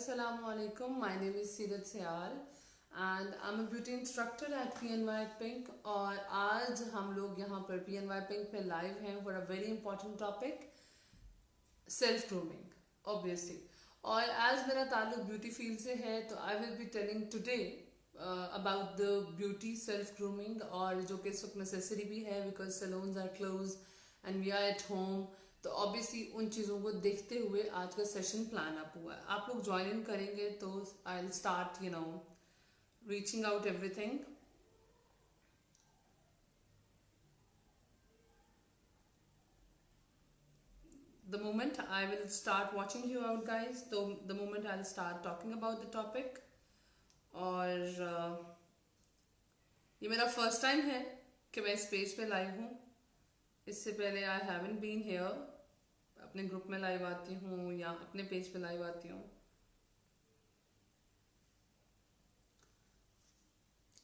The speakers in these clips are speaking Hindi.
Assalamu alaikum. My name is Seerat Syal and I'm a beauty instructor at PNY Pink और आज हम लोग यहाँ पर PNY Pink पे live हैं for a very important topic self grooming obviously. और as मेरा ताल्लुक beauty field से है तो I will be telling today about the beauty self grooming और जो कि इस वक्त necessary भी है because salons are closed and we are at home. तो ऑब्वियसली उन चीज़ों को देखते हुए आज का सेशन प्लान अप हुआ है. आप लोग ज्वाइन इन करेंगे तो I will start reaching out everything. The moment I will start watching you out guys, तो the moment I'll start talking about the topic. और ये मेरा फर्स्ट टाइम है कि मैं इस पेज पे लाइव हूँ. इससे पहले आई हैवंट बीन हेयर. अपने ग्रुप में लाइव आती हूँ या अपने पेज पे लाइव आती हूँ.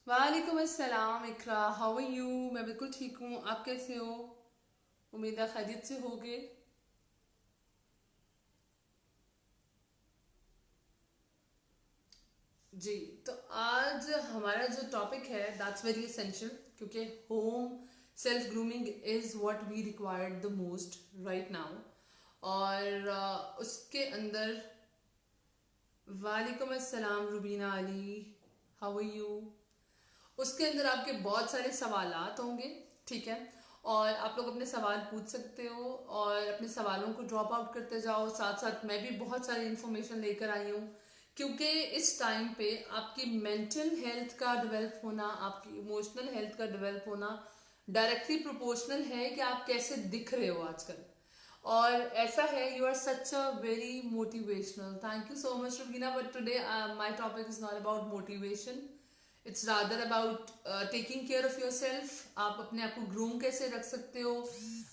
वालेकुम अस्सलाम इकरा, हाउ आर यू? मैं बिल्कुल ठीक हूँ. आप कैसे हो? उम्मीद है खैरियत से होगे. जी, तो आज हमारा जो टॉपिक है दैट्स वेरी एसेंशियल क्योंकि home self grooming is what we required the most right now. और उसके अंदर वालेकुम अस्सलाम Rubina Ali, how are you? उसके अंदर आपके बहुत सारे सवालात होंगे, ठीक है, और आप लोग अपने सवाल पूछ सकते हो और अपने सवालों को ड्रॉप आउट करते जाओ. साथ साथ मैं भी बहुत सारी इन्फॉर्मेशन लेकर आई हूँ क्योंकि इस टाइम पे आपकी मेंटल हेल्थ का डेवलप होना, आपकी इमोशनल हेल्थ का डेवलप होना डायरेक्टली प्रोपोर्शनल है कि आप कैसे दिख रहे हो आजकल. और ऐसा है, you are such a very motivational. Thank you so much Rubina. But today my topic is not about motivation. It's rather about taking care of your self. आप अपने आप को ग्रूम कैसे रख सकते हो.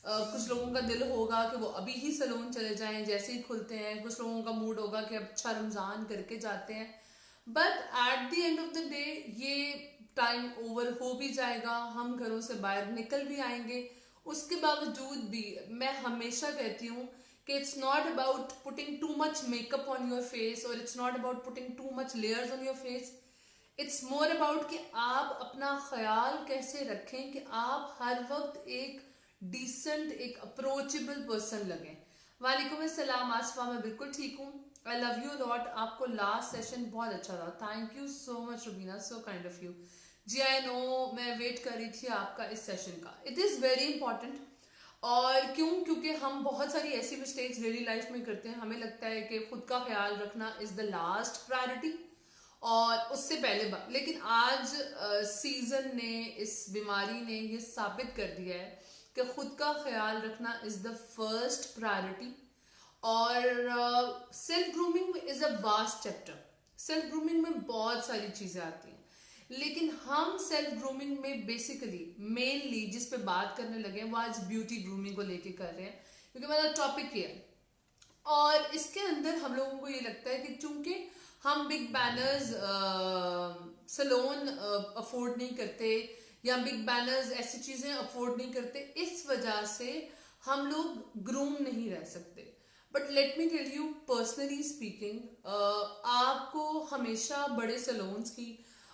कुछ लोगों का दिल होगा कि वो अभी ही सलून चले जाएं जैसे ही खुलते हैं. कुछ लोगों का मूड होगा कि अब अच्छा रमजान करके जाते हैं. But at the end of the day ये टाइम ओवर हो भी जाएगा. हम घरों से बाहर निकल भी आएंगे. उसके बावजूद भी मैं हमेशा कहती हूँ कि it's not about putting too much makeup on your face और it's not about putting too much layers on your face. It's more about कि आप अपना ख्याल कैसे रखें कि आप हर वक्त एक डिसेंट, एक अप्रोचेबल पर्सन लगें. वालेकुम अस्सलाम आसफा, मैं बिल्कुल ठीक हूँ. I love you lot. आपको लास्ट सेशन बहुत अच्छा था. Thank you so much Rubina, so kind of you. जी आई नो, मैं वेट कर रही थी आपका इस सेशन का. It is very important. और क्योंकि हम बहुत सारी ऐसी मिस्टेक्स डेली लाइफ में करते हैं. हमें लगता है कि खुद का ख्याल रखना इज द लास्ट प्रायोरिटी और उससे पहले लेकिन आज सीजन ने, इस बीमारी ने ये साबित कर दिया है कि खुद का ख्याल रखना इज द फर्स्ट प्रायोरिटी. और self grooming is a vast chapter. Self grooming में बहुत सारी चीजें आती हैं लेकिन हम सेल्फ ग्रूमिंग में बेसिकली मेनली जिस पे बात करने लगे वो आज ब्यूटी ग्रूमिंग को लेके कर रहे हैं क्योंकि मेरा टॉपिक ये है. और इसके अंदर हम लोगों को ये लगता है कि चूंकि हम बिग बैनर्स सलोन अफोर्ड नहीं करते या बिग बैनर्स ऐसी चीजें अफोर्ड नहीं करते, इस वजह से हम लोग ग्रूम नहीं रह सकते. But let me tell you personally speaking, आपको हमेशा बड़े सलोन्स की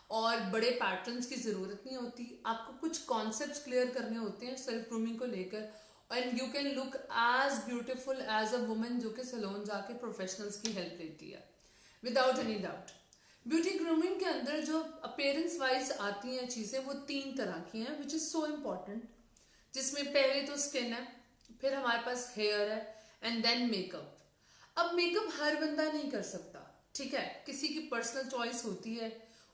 और बड़े पैटर्न्स की जरूरत नहीं होती. आपको कुछ कॉन्सेप्ट्स क्लियर करने होते हैं सेल्फ ग्रूमिंग को लेकर and you can look as beautiful as a woman जो कि सलोन जाके प्रोफेशनल्स की हेल्प लेती है without any doubt. Beauty grooming के अंदर जो अपेयरेंस वाइज आती हैं चीजें वो 3 तरह की हैं विच इज सो इम्पॉर्टेंट. जिसमें पहले तो स्किन है, फिर हमारे पास हेयर है एंड देन मेकअप. अब मेकअप हर बंदा नहीं कर सकता, ठीक है. किसी की पर्सनल चॉइस होती है,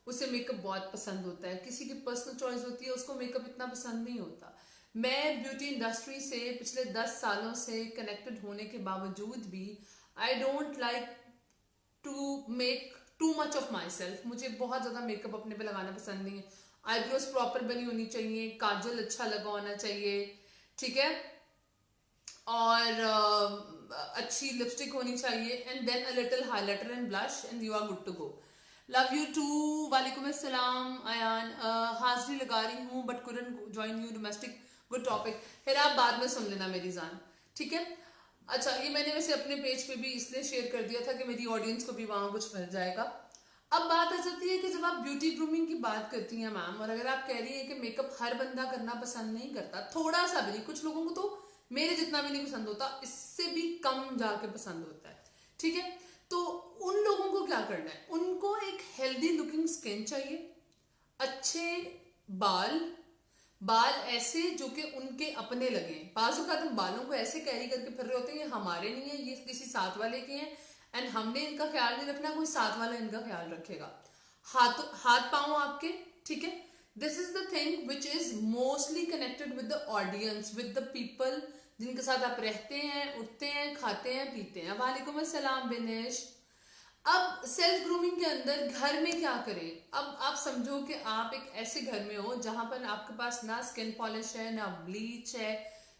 उसे मेकअप बहुत पसंद होता है. किसी की पर्सनल चॉइस होती है, उसको मेकअप इतना पसंद नहीं होता. मैं ब्यूटी इंडस्ट्री से पिछले 10 सालों से कनेक्टेड होने के बावजूद भी I don't like to make too much of my self. मुझे बहुत ज्यादा मेकअप अपने पे लगाना पसंद नहीं है. आईब्रोज प्रॉपर बनी होनी चाहिए, काजल अच्छा लगा होना चाहिए, ठीक है, और अच्छी लिपस्टिक होनी चाहिए and then a little highlighter and blush and you are good to go. Love you too. वालेकुम अस्सलाम अयान. हाजिरी लगा रही हूँ but couldn't join you. Domestic good topic. फिर आप बाद में सुन लेना मेरी जान, ठीक है. अच्छा, ये मैंने वैसे अपने पेज पे भी इसलिए शेयर कर दिया था कि मेरी ऑडियंस को भी वहां कुछ मिल जाएगा। अब बात आ जाती है कि जब आप ब्यूटी ग्रूमिंग की बात करती हैं मैम, और अगर आप कह रही हैं कि मेकअप हर बंदा करना पसंद नहीं करता, थोड़ा सा भी नहीं, कुछ लोगों को तो मेरे जितना भी नहीं पसंद होता, इससे भी कम जाके पसंद होता है, ठीक है। तो उन लोगों को क्या करना है, उनको एक हेल्दी लुकिंग स्किन चाहिए, अच्छे बाल, बाल ऐसे जो कि उनके अपने लगे। बाजू का तुम बालों को ऐसे कैरी करके फिर रहे होते हैं, ये हमारे नहीं है, ये किसी साथ वाले के हैं, एंड हमने इनका ख्याल नहीं रखना, कोई साथ वाला इनका ख्याल रखेगा। हाथ हाथ पांव आपके, ठीक है। This is the thing which is mostly connected with the audience, with the people जिनके साथ आप रहते हैं, उठते हैं, खाते हैं, पीते हैं। वालेकुम अस्सलाम बिनेश। अब सेल्फ ग्रूमिंग के अंदर घर में क्या करें। अब आप समझो कि आप एक ऐसे घर में हो जहां पर आपके पास ना स्किन पॉलिश है, ना ब्लीच है।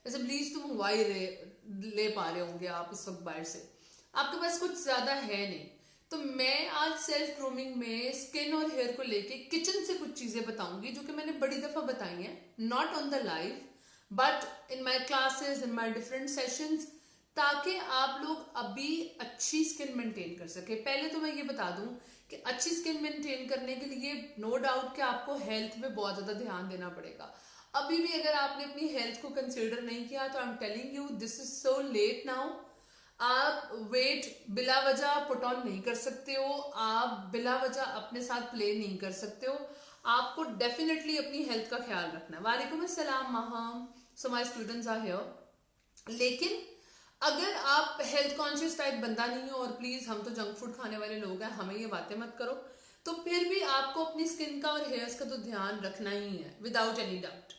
जैसे ब्लीच तो मंगवा ही ले पा रहे होंगे आप इस वक्त बाहर से, आपके पास कुछ ज्यादा है नहीं। तो मैं आज सेल्फ ग्रूमिंग में स्किन और हेयर को लेके किचन से कुछ चीजें बताऊंगी जो कि मैंने बड़ी दफा बताई हैं, not on the live but in my classes, in my different sessions, ताकि आप लोग अभी अच्छी स्किन मेंटेन कर सके। पहले तो मैं ये बता दूं कि अच्छी स्किन मेंटेन करने के लिए नो डाउट कि आपको हेल्थ पे बहुत ज्यादा ध्यान देना पड़ेगा। अभी भी अगर आपने अपनी हेल्थ को कंसीडर नहीं किया तो I am telling you this is so let now. आप वेट बिला वजह पुट ऑन नहीं कर सकते हो, आप बिला वजह अपने साथ प्ले नहीं कर सकते हो। आपको डेफिनेटली अपनी हेल्थ का ख्याल रखना है। वालेकुम अस्सलाम Maham, so my students are here. लेकिन अगर आप हेल्थ कॉन्शियस टाइप बंदा नहीं हो, और प्लीज हम तो जंक फूड खाने वाले लोग हैं, हमें ये बातें मत करो, तो फिर भी आपको अपनी स्किन का और हेयर्स का तो ध्यान रखना ही है विदाउट एनी डाउट।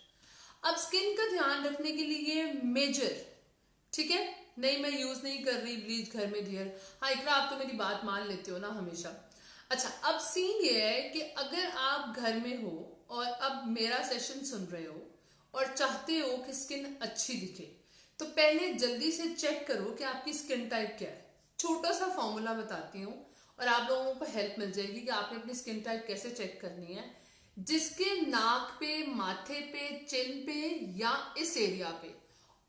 अब स्किन का ध्यान रखने के लिए मेजर, ठीक है, नहीं मैं यूज नहीं कर रही ब्लीच घर में डियर। हाँ इकरा, आप तो मेरी बात मान लेते हो ना हमेशा। अच्छा, अब सीन ये है कि अगर आप घर में हो और अब मेरा सेशन सुन रहे हो और चाहते हो कि स्किन अच्छी दिखे, तो पहले जल्दी से चेक करो कि आपकी स्किन टाइप क्या है। छोटा सा फॉर्मूला बताती हूँ और आप लोगों को हेल्प मिल जाएगी कि आपने अपनी स्किन टाइप कैसे चेक करनी है। जिसके नाक पे, माथे पे, चिन पे या इस एरिया पे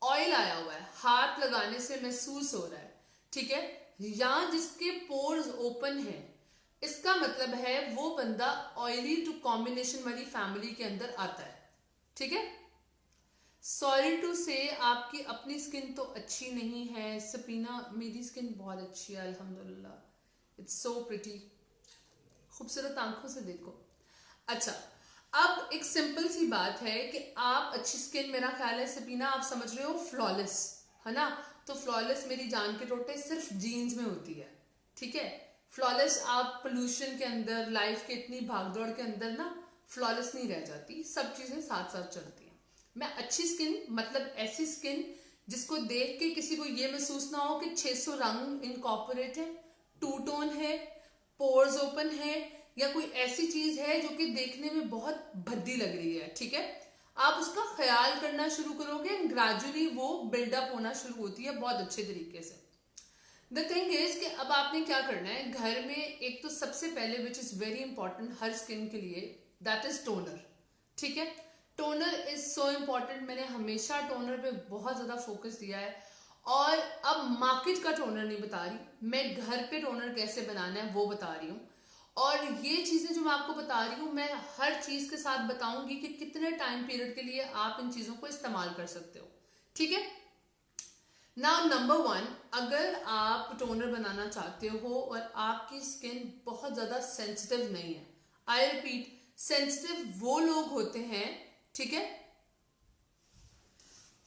ऑयल आया हुआ है, हाथ लगाने से महसूस हो रहा है, ठीक है, या जिसके पोर्स ओपन है, इसका मतलब है वो बंदा ऑयली टू कॉम्बिनेशन वाली फैमिली के अंदर आता है, ठीक है। सॉरी टू से आपकी अपनी स्किन तो अच्छी नहीं है सपीना, मेरी स्किन बहुत अच्छी है अल्हम्दुलिल्लाह, इट्स सो प्रिटी, खूबसूरत आंखों से देखो। अच्छा, अब एक सिंपल सी बात है कि आप अच्छी स्किन, मेरा ख्याल है सपीना आप समझ रहे हो, फ्लॉलेस है ना, तो फ्लॉलेस मेरी जान के टोटे सिर्फ जीन्स में होती है, ठीक है। फ्लॉलेस आप पोल्यूशन के अंदर, लाइफ के इतनी भागदौड़ के अंदर ना फ्लॉलेस नहीं रह जाती, सब चीजें साथ साथ चलती हैं। मैं अच्छी स्किन मतलब ऐसी स्किन जिसको देख के किसी को ये महसूस ना हो कि 600 रंग इनकॉर्पोरेट है, टू टोन है, पोर्स ओपन है, या कोई ऐसी चीज है जो कि देखने में बहुत भद्दी लग रही है, ठीक है। आप उसका ख्याल करना शुरू करोगे एंड ग्रेजुअली वो बिल्डअप होना शुरू होती है बहुत अच्छे तरीके से। द थिंग इज कि अब आपने क्या करना है घर में, एक तो सबसे पहले which is very important her skin के लिए, दैट इज टोनर, ठीक है। टोनर इज सो इम्पॉर्टेंट, मैंने हमेशा टोनर पे बहुत ज्यादा फोकस दिया है। और अब मार्केट का टोनर नहीं बता रही मैं, घर पे टोनर कैसे बनाना है वो बता रही हूँ। और ये चीजें जो मैं आपको बता रही हूँ, मैं हर चीज के साथ बताऊंगी कि कितने टाइम पीरियड के लिए आप इन चीजों को इस्तेमाल कर सकते हो, ठीक है। नाउ नंबर 1, अगर आप टोनर बनाना चाहते हो और आपकी स्किन बहुत ज्यादा सेंसिटिव नहीं है, आई रिपीट, सेंसिटिव वो लोग होते हैं, ठीक है।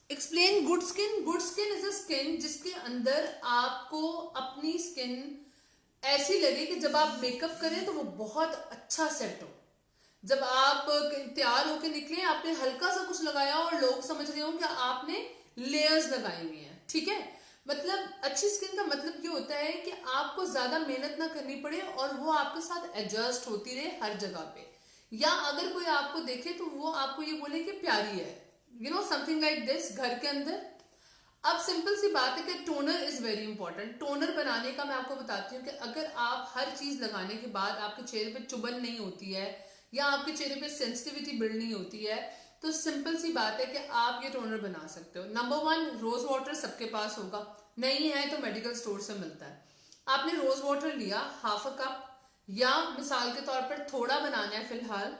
Explain good skin, good skin is a skin जिसके अंदर आपको अपनी स्किन ऐसी लगे कि जब आप मेकअप करें तो वो बहुत अच्छा सेट हो। जब आप तैयार होकर निकले, आपने हल्का सा कुछ लगाया और लोग समझ रहे हो कि आपने लेयर्स लगाई हुई हैं, ठीक है। मतलब अच्छी स्किन का मतलब ये होता है कि आपको ज्यादा मेहनत ना करनी पड़े और वो आपके साथ एडजस्ट होती रहे हर जगह पे, या अगर कोई आपको देखे तो वो आपको ये बोले कि प्यारी है, you know something like this घर के अंदर। अब सिंपल सी बात है कि toner is very important. Toner बनाने का मैं आपको बताती हूँ कि अगर आप हर चीज लगाने के बाद आपके चेहरे पे चुभन नहीं होती है या आपके चेहरे पे सेंसिटिविटी बिल्ड नहीं होती है, तो सिंपल सी बात है कि आप ये टोनर बना सकते हो। नंबर 1, रोज वाटर सबके पास होगा, नहीं है तो मेडिकल स्टोर से मिलता है। आपने रोज वाटर लिया हाफ अ कप, या मिसाल के तौर पर थोड़ा बनाना है फिलहाल।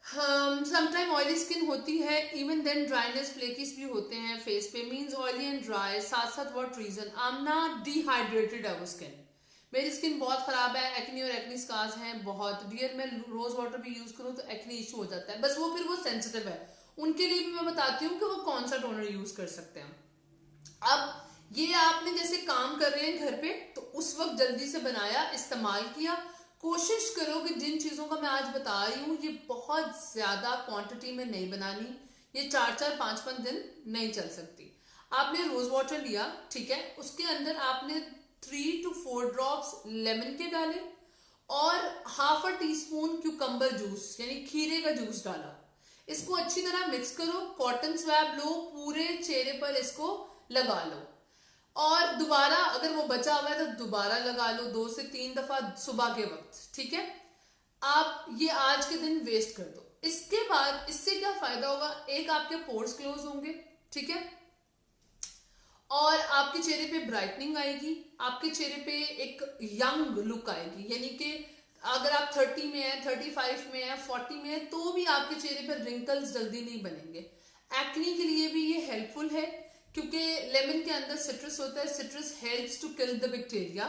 समटाइम ऑयली स्किन होती है, इवन देन ड्राइनेस फ्लेकीज भी होते हैं फेस पे, मींस ऑयली एंड ड्राई। साथ साथ what reason, I am not dehydrated है वो स्किन, मेरी स्किन बहुत खराब है, एक्नी और एक्नी स्कार्स हैं बहुत। डियर मैं रोज वाटर भी यूज करूँ तो एक्नी इशू हो जाता है, बस वो फिर वो सेंसिटिव है, उनके लिए भी मैं बताती हूँ कि वो कौन सा टोनर यूज कर सकते हैं। अब ये आपने जैसे काम कर रहे हैं घर पे, तो उस वक्त जल्दी से बनाया, इस्तेमाल किया। कोशिश करो कि जिन चीजों का मैं आज बता रही हूँ ये बहुत ज्यादा क्वांटिटी में नहीं बनानी, ये 4-4-5-5 दिन नहीं चल सकती। आपने रोज वाटर लिया, ठीक है, उसके अंदर आपने 3 to 4 ड्रॉप्स लेमन के डाले और half a tea spoon cucumber juice यानी खीरे का जूस डाला। इसको अच्छी तरह मिक्स करो, कॉटन स्वैब लो, पूरे चेहरे पर इसको लगा लो, और दोबारा अगर वो बचा हुआ है तो दोबारा लगा लो 2 से 3 दफा सुबह के वक्त, ठीक है। आप ये आज के दिन वेस्ट कर दो। इसके बाद इससे क्या फायदा होगा, एक आपके पोर्स क्लोज होंगे, ठीक है, और आपके चेहरे पे ब्राइटनिंग आएगी, आपके चेहरे पे एक यंग लुक आएगी, यानी कि अगर आप 30 में है, 35 में है, 40 में है, तो भी आपके चेहरे पर रिंकल्स जल्दी नहीं बनेंगे। एक्नी के लिए भी ये हेल्पफुल है क्योंकि लेमन के अंदर सिट्रस होता है, citrus helps to kill the bacteria.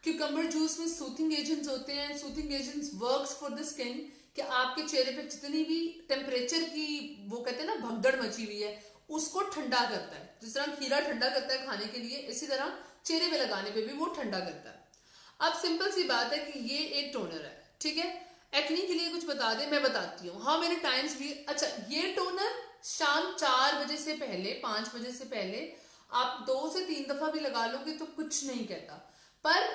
Cucumber juice में सूथिंग एजेंट्स होते हैं, soothing agents works for the skin, कि आपके चेहरे पे जितनी भी टेम्परेचर की वो कहते हैं ना भगदड़ मची हुई है उसको ठंडा करता है। जिस तरह खीरा ठंडा करता है खाने के लिए, इसी तरह चेहरे पे लगाने पे भी वो ठंडा करता है। अब सिंपल सी बात है कि ये एक टोनर है, ठीक है। एक्नी के लिए कुछ बता दे, मैं बताती हूँ हाउ मेनी टाइम्स भी। अच्छा, ये टोनर शाम 4 बजे से पहले, 5 बजे से पहले आप 2 से 3 दफा भी लगा लोगे तो कुछ नहीं कहता, पर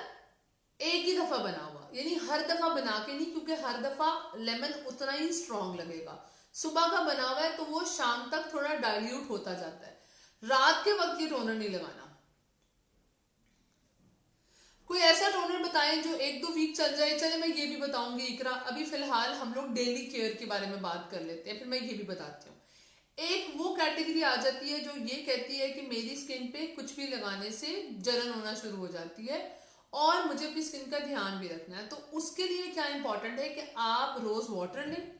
एक ही दफा बना हुआ, यानी हर दफा बना के नहीं, क्योंकि हर दफा लेमन उतना ही स्ट्रांग लगेगा। सुबह का बना हुआ है तो वो शाम तक थोड़ा डाइल्यूट होता जाता है। रात के वक्त ये टोनर नहीं लगाना। कोई ऐसा टोनर बताएं जो 1-2 वीक चल जाए। चले मैं ये भी बताऊंगी इकरा, अभी फिलहाल हम लोग डेली केयर के बारे में बात कर लेते हैं, फिर मैं ये भी बताती हूँ। एक वो कैटेगरी आ जाती है जो ये कहती है कि मेरी स्किन पे कुछ भी लगाने से जलन होना शुरू हो जाती है और मुझे अपनी स्किन का ध्यान भी रखना है। तो उसके लिए क्या इंपॉर्टेंट है कि आप रोज वाटर लें,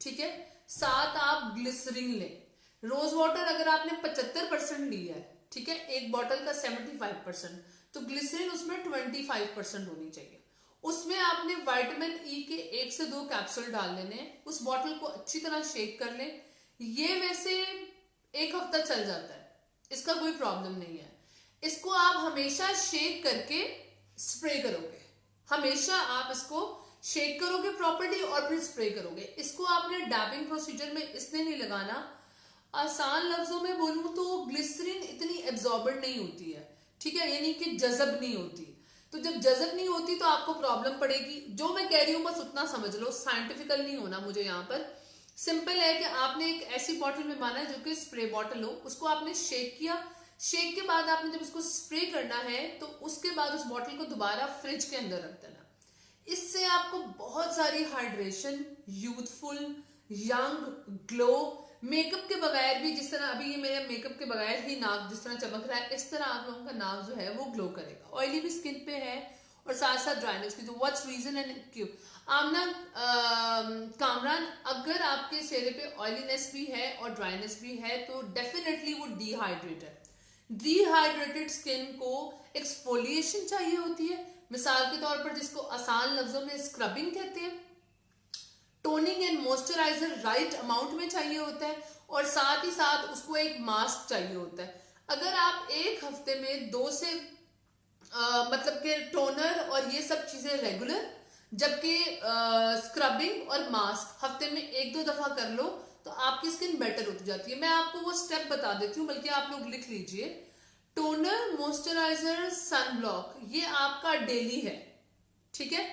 ठीक है, साथ आप ग्लिसरीन लें। रोज वाटर अगर आपने 75% लिया है, ठीक है, एक बॉटल का 75%, तो ग्लिसरीन उसमें 25% होनी चाहिए। उसमें आपने विटामिन ई के 1 से 2 कैप्सूल डाल लेने। उस बॉटल को अच्छी तरह शेक कर लें। ये वैसे 1 हफ्ता चल जाता है, इसका कोई प्रॉब्लम नहीं है। इसको आप हमेशा शेक करके स्प्रे करोगे, हमेशा आप इसको शेक करोगे प्रॉपर्ली और फिर स्प्रे करोगे। इसको आपने डैबिंग प्रोसीजर में इसने नहीं लगाना। आसान लफ्जों में बोलूं तो ग्लिसरीन इतनी एब्जॉर्बेंट नहीं होती है, ठीक है, यानी कि जज़ब नहीं होती। तो जब जज़ब नहीं होती तो आपको प्रॉब्लम पड़ेगी। जो मैं कह रही हूं बस उतना समझ लो, साइंटिफिकल नहीं होना मुझे यहाँ पर। सिंपल है कि आपने एक ऐसी बॉटल में माना है जो कि स्प्रे बॉटल हो, उसको आपने शेक किया। शेक के बाद आपने जब उसको स्प्रे करना है तो उसके बाद उस बॉटल को दोबारा फ्रिज के अंदर रख देना। इससे आपको बहुत सारी hydration, youthful, young, glow, makeup के बगैर भी, जिस तरह अभी ये मेरे मेकअप के बगैर ही नाक जिस तरह चमक रहा है, इस तरह आप लोगों का नाक जो है वो ग्लो करेगा। ऑयली भी स्किन पे है और साथ साथ ड्राइनेस भी। तो व्हाट्स रीजन एंड क्यों। आमना कामरान, अगर आपके चेहरे पे ऑयलीनेस भी है और ड्राइनेस भी है तो डेफिनेटली वो डिहाइड्रेटेड। डिहाइड्रेटेड स्किन को एक्सफोलिएशन चाहिए होती है, मिसाल के तौर पर जिसको आसान लफ्जों में स्क्रबिंग कहते हैं। Toning and moisturiser right amount में चाहिए होता है और साथ ही साथ उसको एक मास्क चाहिए होता है। अगर आप एक हफ्ते में 2 से मतलब के टोनर और ये सब चीजें रेगुलर, जबकि स्क्रबिंग और मास्क हफ्ते में 1-2 दफा कर लो तो आपकी स्किन बेटर होती जाती है। मैं आपको वो स्टेप बता देती हूँ, बल्कि आप लोग लिख लीजिए। टोनर, मॉइस्चराइजर, सन ब्लॉक, ये आपका डेली है, ठीक है,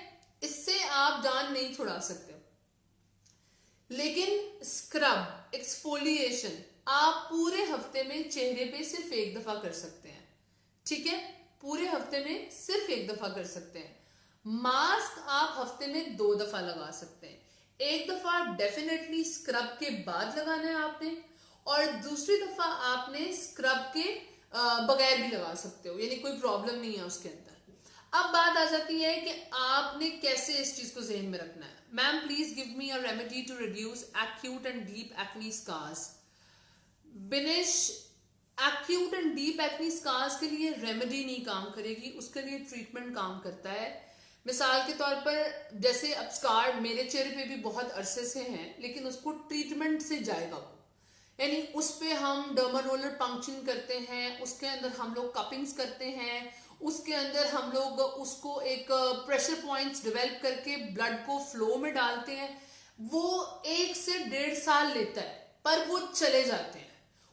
इससे आप जान नहीं छुड़ा सकते। लेकिन स्क्रब, एक्सफोलिएशन आप पूरे हफ्ते में चेहरे पे सिर्फ 1 दफा कर सकते हैं, ठीक है, पूरे हफ्ते में सिर्फ 1 दफा कर सकते हैं। मास्क आप हफ्ते में 2 दफा लगा सकते हैं। 1 दफा डेफिनेटली स्क्रब के बाद लगाना है आपने, और दूसरी दफा आपने स्क्रब के बगैर भी लगा सकते हो, यानी कोई प्रॉब्लम नहीं है उसके अंदर। अब बात आ जाती है कि आपने कैसे इस चीज को ज़हन में रखना है। Ma'am please give me a remedy to reduce acute and deep acne scars. Binish, acute and deep acne scars के लिए रेमेडी नहीं काम करेगी, उसके लिए ट्रीटमेंट काम करता है। मिसाल के तौर पर जैसे अब स्कार मेरे चेहरे पे भी बहुत अरसे से हैं, लेकिन उसको ट्रीटमेंट से जाएगा वो, यानी उस पे हम डर्मा रोलर पंक्चरिंग करते हैं, उसके अंदर हम लोग कपिंग्स करते हैं, उसके अंदर हम लोग उसको एक प्रेशर पॉइंट्स डेवलप करके ब्लड को फ्लो में डालते हैं। वो 1 से 1.5 साल लेता है, पर वो चले जाते हैं।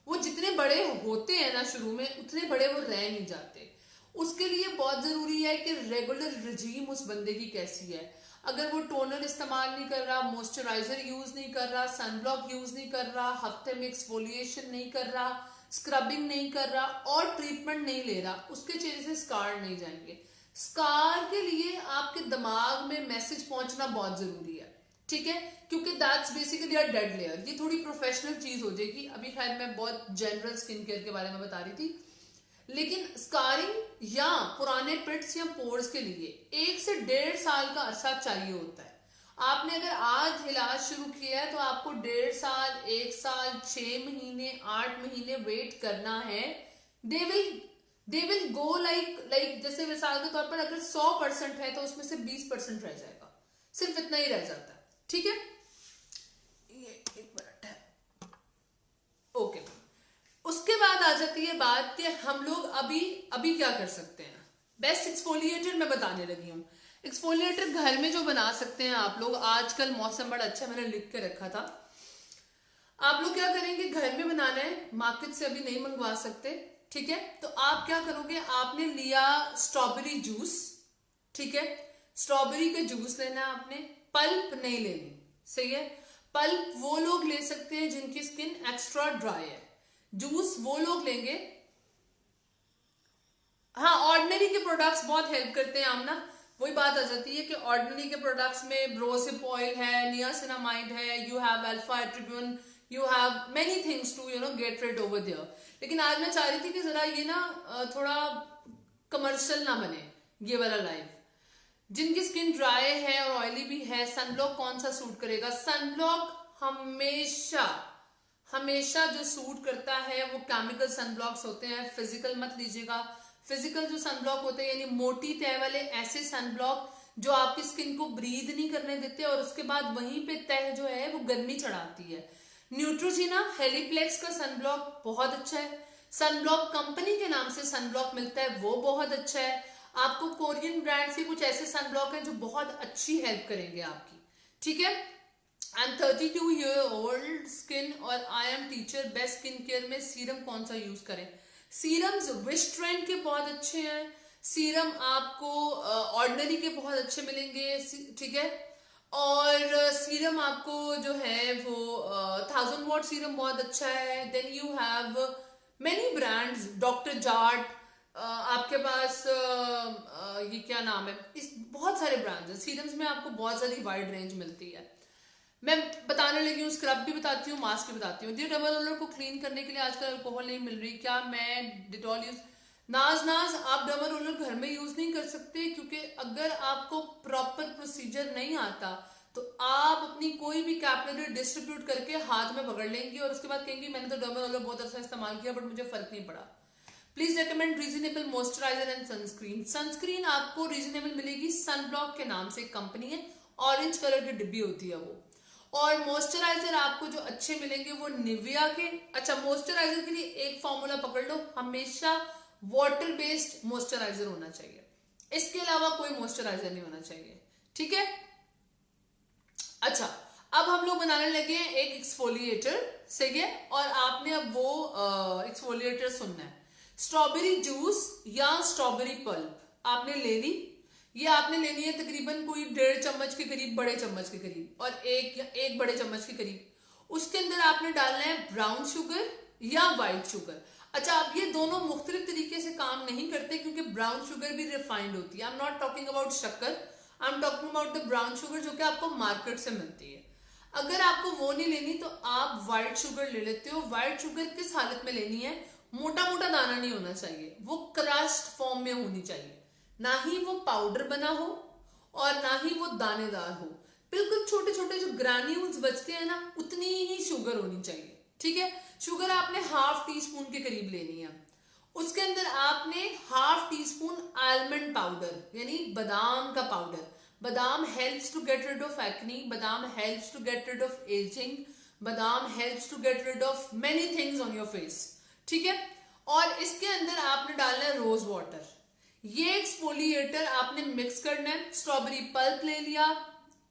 वो जितने बड़े होते हैं ना शुरू में, उतने बड़े वो रह नहीं जाते। उसके लिए बहुत जरूरी है कि रेगुलर रिजीम उस बंदे की कैसी है। अगर वो टोनर इस्तेमाल नहीं कर रहा, मॉइस्चराइजर यूज नहीं कर रहा, सनब्लॉक यूज नहीं कर रहा, हफ्ते में एक्सफोलिएशन नहीं कर रहा, स्क्रबिंग नहीं कर रहा और ट्रीटमेंट नहीं ले रहा, उसके चेहरे से स्कार नहीं जाएंगे। स्कार के लिए आपके दिमाग में मैसेज पहुंचना बहुत जरूरी है, ठीक है, क्योंकि that's basically a dead layer. ये थोड़ी प्रोफेशनल चीज हो जाएगी, अभी खैर मैं बहुत जनरल स्किन केयर के बारे में बता रही थी। लेकिन स्कारिंग या पुराने पिट्स या पोर्स के लिए 1 से 1.5 साल का अरसा चाहिए होता है। आपने अगर आज इलाज शुरू किया है तो आपको 1.5 साल, 1 साल, 6 महीने, 8 महीने वेट करना है। दे विल गो लाइक जैसे मिसाल के तौर पर अगर 100% है तो उसमें से 20% रह जाएगा, सिर्फ इतना ही रह जाता है, ठीक है। ये 1 मिनट है, ओके। उसके बाद आ जाती है बात कि हम लोग अभी क्या कर सकते हैं। बेस्ट एक्सफोलिएटर मैं बताने लगी हूँ। एक्सफोलिएटर घर में जो बना सकते हैं आप लोग, आजकल मौसम बड़ा अच्छा, मैंने लिख के रखा था। आप लोग क्या करेंगे, घर में बनाना है, मार्केट से अभी नहीं मंगवा सकते, ठीक है। तो आप क्या करोगे, आपने लिया स्ट्रॉबेरी जूस, ठीक है, स्ट्रॉबेरी का जूस लेना है आपने, पल्प नहीं लेनी, सही है। पल्प वो लोग ले सकते हैं जिनकी स्किन एक्स्ट्रा ड्राई है, जूस वो लोग लेंगे। हाँ, ऑर्डिनरी के प्रोडक्ट्स बहुत हेल्प करते हैं आमना। वही बात आ जाती है कि ऑर्डिनरी के प्रोडक्ट्स में ब्रोसिप ऑयल है, नियासिनामाइड है, you have alpha arbutin, you have many things to get rid over there. लेकिन आज मैं चाह रही थी कि जरा ये ना थोड़ा कमर्शियल ना बने ये वाला लाइफ। जिनकी स्किन ड्राई है और ऑयली भी है, सनब्लॉक कौन सा सूट करेगा। सनब्लॉक हमेशा जो सूट करता है वो केमिकल सनब्लॉक्स होते हैं, फिजिकल मत लीजिएगा। फिजिकल जो सनब्लॉक होते हैं यानी मोटी तह वाले ऐसे सनब्लॉक जो आपकी स्किन को ब्रीद नहीं करने देते और उसके बाद वहीं पे तह जो है वो गर्मी चढ़ाती है। न्यूट्रोजिना हेलीप्लेक्स का सनब्लॉक बहुत अच्छा है। सनब्लॉक कंपनी के नाम से सनब्लॉक मिलता है, वो बहुत अच्छा है। आपको कोरियन ब्रांड से कुछ ऐसे सनब्लॉक है जो बहुत अच्छी हेल्प करेंगे आपकी, ठीक है। I am 32 year old skin और I am teacher, best skin care में सीरम कौन सा यूज करें। सीरम्स विश ट्रेंड के बहुत अच्छे हैं, सीरम आपको ऑर्डिनरी के बहुत अच्छे मिलेंगे, ठीक है। और सीरम आपको जो है वो 1000 वॉट सीरम बहुत अच्छा है। Then you have many brands, doctor Jart, आपके पास ये क्या नाम है, इस बहुत सारे ब्रांड्स हैं सीरम्स में, आपको बहुत सारी वाइड रेंज मिलती है। मैं बताने लगी हूँ, स्क्रब भी बताती हूँ, मास्क भी बताती हूँ। डबल रोलर को क्लीन करने के लिए आजकल अल्कोहल नहीं मिल रही, क्या मैं डिटॉल यूज, नाज आप डबल रोलर घर में यूज नहीं कर सकते, क्योंकि अगर आपको प्रॉपर प्रोसीजर नहीं आता तो आप अपनी कोई भी कैपिलरी डिस्ट्रीब्यूट करके हाथ में पकड़ लेंगी और उसके बाद कहेंगी मैंने तो डबल रोलर बहुत अच्छा इस्तेमाल किया बट मुझे फर्क नहीं पड़ा। Please recommend reasonable moisturiser and sunscreen. Sunscreen आपको रीजनेबल मिलेगी, सनब्लॉक के नाम से एक कंपनी है, ऑरेंज कलर की डिब्बी होती है वो। और मॉइस्चराइजर आपको जो अच्छे मिलेंगे वो निविया के। अच्छा, मॉइस्चराइजर के लिए एक फॉर्मूला पकड़ लो, हमेशा वाटर बेस्ड मॉइस्चराइजर होना चाहिए, इसके अलावा कोई मॉइस्चराइजर नहीं होना चाहिए, ठीक है। अच्छा, अब हम लोग बनाने लगे हैं एक एक्सफोलिएटर, सही है। और आपने अब वो एक्सफोलिएटर सुनना है। स्ट्रॉबेरी जूस या स्ट्रॉबेरी पल्प आपने ले ली, ये आपने लेनी है तकरीबन कोई 1.5 चम्मच के करीब, बड़े चम्मच के करीब, और एक बड़े चम्मच के करीब। उसके अंदर आपने डालना है ब्राउन शुगर या व्हाइट शुगर। अच्छा, अब ये दोनों मुख्तलिफ तरीके से काम नहीं करते क्योंकि ब्राउन शुगर भी रिफाइंड होती है। I am not talking about शक्कर, I am talking about the brown sugar जो कि आपको मार्केट से मिलती है। अगर आपको वो नहीं लेनी तो आप व्हाइट शुगर ले लेते हो। व्हाइट शुगर किस हालत में लेनी है, मोटा मोटा दाना नहीं होना चाहिए, वो क्रश्ड फॉर्म में होनी चाहिए, ना ही वो पाउडर बना हो और ना ही वो दानेदार हो। बिल्कुल छोटे छोटे जो ग्रैन्यूल्स बचते हैं ना, उतनी ही शुगर होनी चाहिए। ठीक है, शुगर आपने हाफ टी स्पून के करीब लेनी है। उसके अंदर आपने half teaspoon almond powder यानी बादाम का पाउडर। बादाम helps to get rid of acne, बादाम helps to get rid of ageing, बादाम helps to get rid of many things on your face. ठीक है, और इसके अंदर आपने डालना है रोज वाटर। ये एक्सफोलिएटर आपने मिक्स करना है। स्ट्रॉबेरी पल्प ले लिया,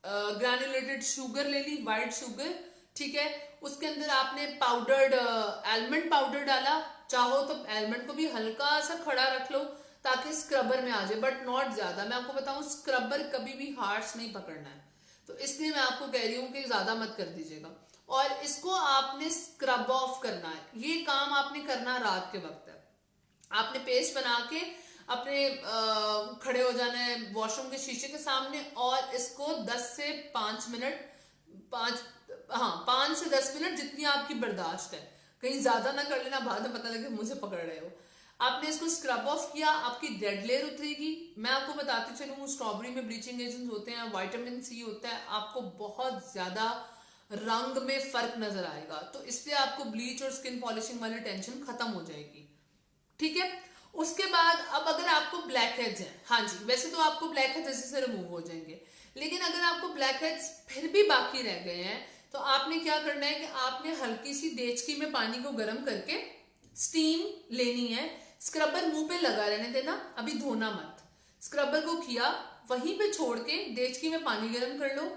ग्रैनुलेटेड शुगर ले ली, व्हाइट शुगर। ठीक है, उसके अंदर आपने पाउडर्ड आलमंड पाउडर डाला। चाहो तो आलमंड को भी हल्का सा खड़ा रख लो ताकि स्क्रबर में आ जाए, बट नॉट ज्यादा। मैं आपको बताऊं, स्क्रबर कभी भी हार्श नहीं पकड़ना है, तो इसलिए मैं आपको कह रही हूँ कि ज्यादा मत कर दीजिएगा। और इसको आपने स्क्रब ऑफ करना है। ये काम आपने करना रात के वक्त है। आपने पेस्ट बना के अपने खड़े हो जाना है वॉशरूम के शीशे के सामने, और इसको 10 से 5 मिनट, 5 से 10 मिनट जितनी आपकी बर्दाश्त है, कहीं ज्यादा ना कर लेना, बाद में पता लगे मुझे पकड़ रहे हो। आपने इसको स्क्रब ऑफ किया, आपकी डेड लेयर उतरेगी। मैं आपको बताती चलूँ, स्ट्रॉबेरी में ब्लीचिंग एजेंट्स होते हैं, विटामिन सी होता है, आपको बहुत ज्यादा रंग में फर्क नजर आएगा, तो इसलिए आपको ब्लीच और स्किन पॉलिशिंग वाली टेंशन खत्म हो जाएगी। ठीक है, उसके बाद अब अगर आपको ब्लैक हेड्स हैं, हाँ जी, वैसे तो आपको ब्लैक हेड्स जैसे से रिमूव हो जाएंगे, लेकिन अगर आपको ब्लैक हेड्स फिर भी बाकी रह गए हैं, तो आपने क्या करना है कि आपने हल्की सी देचकी में पानी को गर्म करके स्टीम लेनी है। स्क्रबर मुंह पे लगा रहने देना, अभी धोना मत। स्क्रबर को किया, वहीं पे छोड़ के देचकी में पानी गर्म कर लो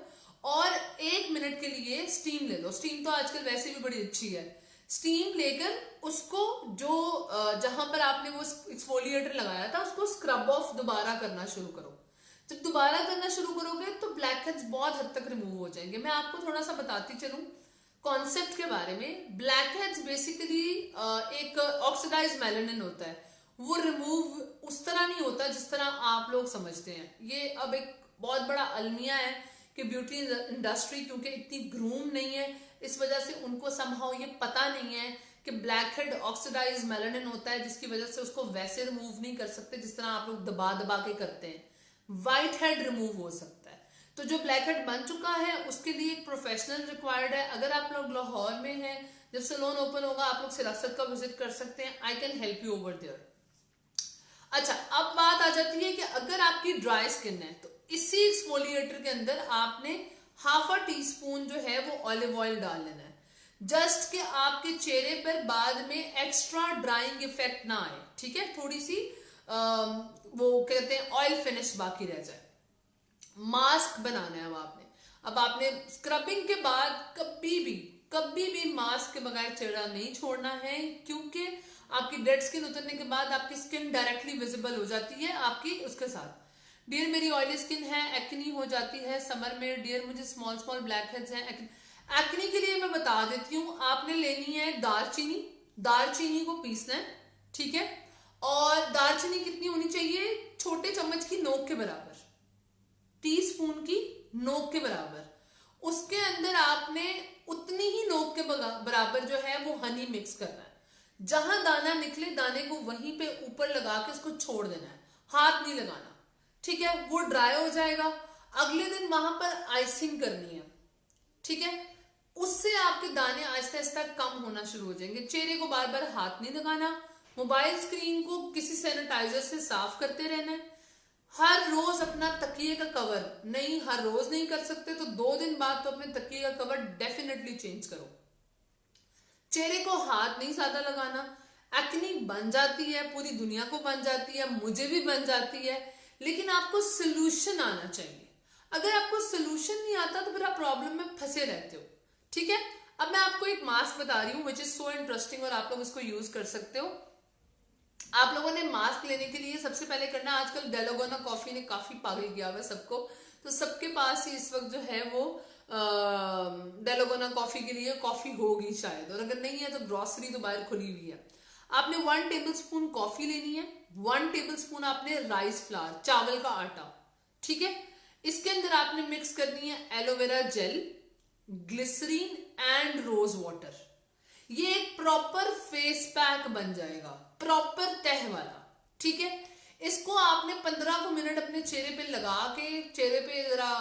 और 1 मिनट के लिए स्टीम ले लो। स्टीम तो आजकल वैसे भी बड़ी अच्छी है। स्टीम लेकर उसको जो जहां पर आपने वो एक्सफोलिएटर लगाया था उसको स्क्रब ऑफ दोबारा करना शुरू करो। जब दोबारा करना शुरू करोगे तो ब्लैक हेड्स बहुत हद तक रिमूव हो जाएंगे। मैं आपको थोड़ा सा बताती चलूं कॉन्सेप्ट के बारे में। ब्लैक हेड्स बेसिकली एक ऑक्सीडाइज मेलानिन होता है, वो रिमूव उस तरह नहीं होता जिस तरह आप लोग समझते हैं। ये अब एक बहुत बड़ा अलमिया है कि ब्यूटी इंडस्ट्री क्योंकि इतनी ग्रूम नहीं है, इस वजह से उनको समहाउ ये पता नहीं है कि ब्लैक हेड ऑक्सीडाइज मेलानिन होता है, जिसकी वजह से उसको वैसे रिमूव नहीं कर सकते जिस तरह आप लोग दबा दबा के करते हैं। व्हाइट हेड रिमूव हो सकता है। तो जो ब्लैक हेड बन चुका है उसके लिए एक प्रोफेशनल रिक्वायर्ड है। अगर आप लोग लाहौर में हैं, जब सैलून ओपन होगा आप लोग सिरासत का विजिट कर सकते हैं। I can help you over there. अच्छा, अब बात आ जाती है कि अगर आपकी ड्राई स्किन है तो इसी एक्सफोलिएटर के अंदर आपने हाफ अ टी स्पून जो है वो ऑलिव ऑयल डाल लेना है, जस्ट कि आपके चेहरे पर बाद में एक्स्ट्रा ड्राइंग इफेक्ट ना आए। ठीक है, थोड़ी सी वो कहते हैं ऑयल फिनिश बाकी रह जाए। मास्क बनाना है अब आपने स्क्रबिंग के बाद कभी भी मास्क के बगैर चेहरा नहीं छोड़ना है, क्योंकि आपकी डेड स्किन उतरने के बाद आपकी स्किन डायरेक्टली विजिबल हो जाती है आपकी उसके साथ। डियर मेरी ऑयली स्किन है, एक्नी हो जाती है समर में। डियर मुझे स्मॉल स्मॉल ब्लैक हेड्स हैं। एक्नी के लिए मैं बता देती हूँ, आपने लेनी है दालचीनी। दालचीनी को पीसना है, ठीक है, और दालचीनी कितनी होनी चाहिए? छोटे चम्मच की नोक के बराबर, टीस्पून की नोक के बराबर। उसके अंदर आपने उतनी ही नोक के बराबर जो है वो हनी मिक्स करना है। जहां दाना निकले दाने को वहीं पे ऊपर लगा के उसको छोड़ देना है, हाथ नहीं लगाना। ठीक है, वो ड्राई हो जाएगा। अगले दिन वहां पर आइसिंग करनी है, ठीक है, उससे आपके दाने आहिस्ता आहिस्ता कम होना शुरू हो जाएंगे। चेहरे को बार बार हाथ नहीं लगाना। मोबाइल स्क्रीन को किसी सैनिटाइजर से साफ करते रहना है। हर रोज अपना तकिए का कवर, नहीं हर रोज नहीं कर सकते तो 2 दिन बाद तो अपने तकिए का कवर डेफिनेटली चेंज करो। चेहरे को हाथ नहीं ज्यादा लगाना। एक्नी बन जाती है, पूरी दुनिया को बन जाती है, मुझे भी बन जाती है, लेकिन आपको सोल्यूशन आना चाहिए। अगर आपको सोल्यूशन नहीं आता तो फिर आप प्रॉब्लम में फंसे रहते हो। ठीक है, अब मैं आपको एक मास्क बता रही हूँ विच इज सो इंटरेस्टिंग और आप लोग इसको यूज कर सकते हो। आप लोगों ने मास्क लेने के लिए सबसे पहले करना, आजकल डेलोगोना कॉफी ने काफी पागल किया हुआ है सबको, तो सबके पास ही इस वक्त जो है वो डेलोगोना कॉफी के लिए कॉफी होगी शायद, और अगर नहीं है तो ग्रोसरी तो बाहर खुली हुई है। आपने 1 टेबलस्पून कॉफी लेनी है, 1 टेबलस्पून आपने राइस फ्लावर, चावल का आटा, ठीक है। इसके अंदर आपने मिक्स करनी है aloe vera gel, glycerine and rose water. ये एक प्रॉपर फेस पैक बन जाएगा, प्रॉपर तह वाला, ठीक है। इसको आपने 15 मिनट अपने चेहरे पे लगा के, चेहरे पे जरा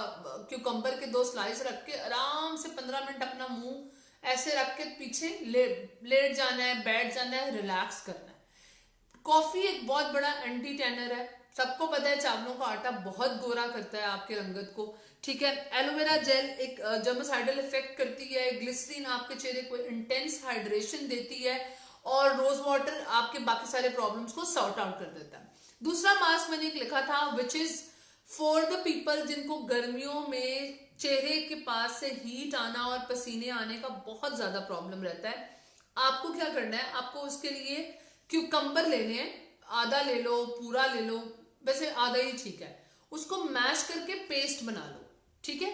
क्यूकम्बर के 2 स्लाइस रख के आराम से 15 मिनट अपना मुंह ऐसे रख के पीछे लेट जाना है, बैठ जाना है, रिलैक्स करना है। कॉफी एक बहुत बड़ा एंटी टैनर है, सबको पता है चावलों का आटा बहुत गोरा करता है आपके रंगत को, ठीक है। एलोवेरा जेल एक जर्मिसाइडल इफेक्ट करती है, ग्लिसरीन आपके चेहरे को इंटेंस हाइड्रेशन देती है, और रोज वाटर आपके बाकी सारे प्रॉब्लम्स को सॉर्ट आउट कर देता है। दूसरा मास्क मैंने एक लिखा था which is for the people जिनको गर्मियों में चेहरे के पास से हीट आना और पसीने आने का बहुत ज्यादा प्रॉब्लम रहता है। आपको क्या करना है, आपको उसके लिए क्यूकम्बर लेने हैं, आधा ले लो, पूरा ले लो, वैसे आधा ही ठीक है, उसको मैश करके पेस्ट बना लो, ठीक है।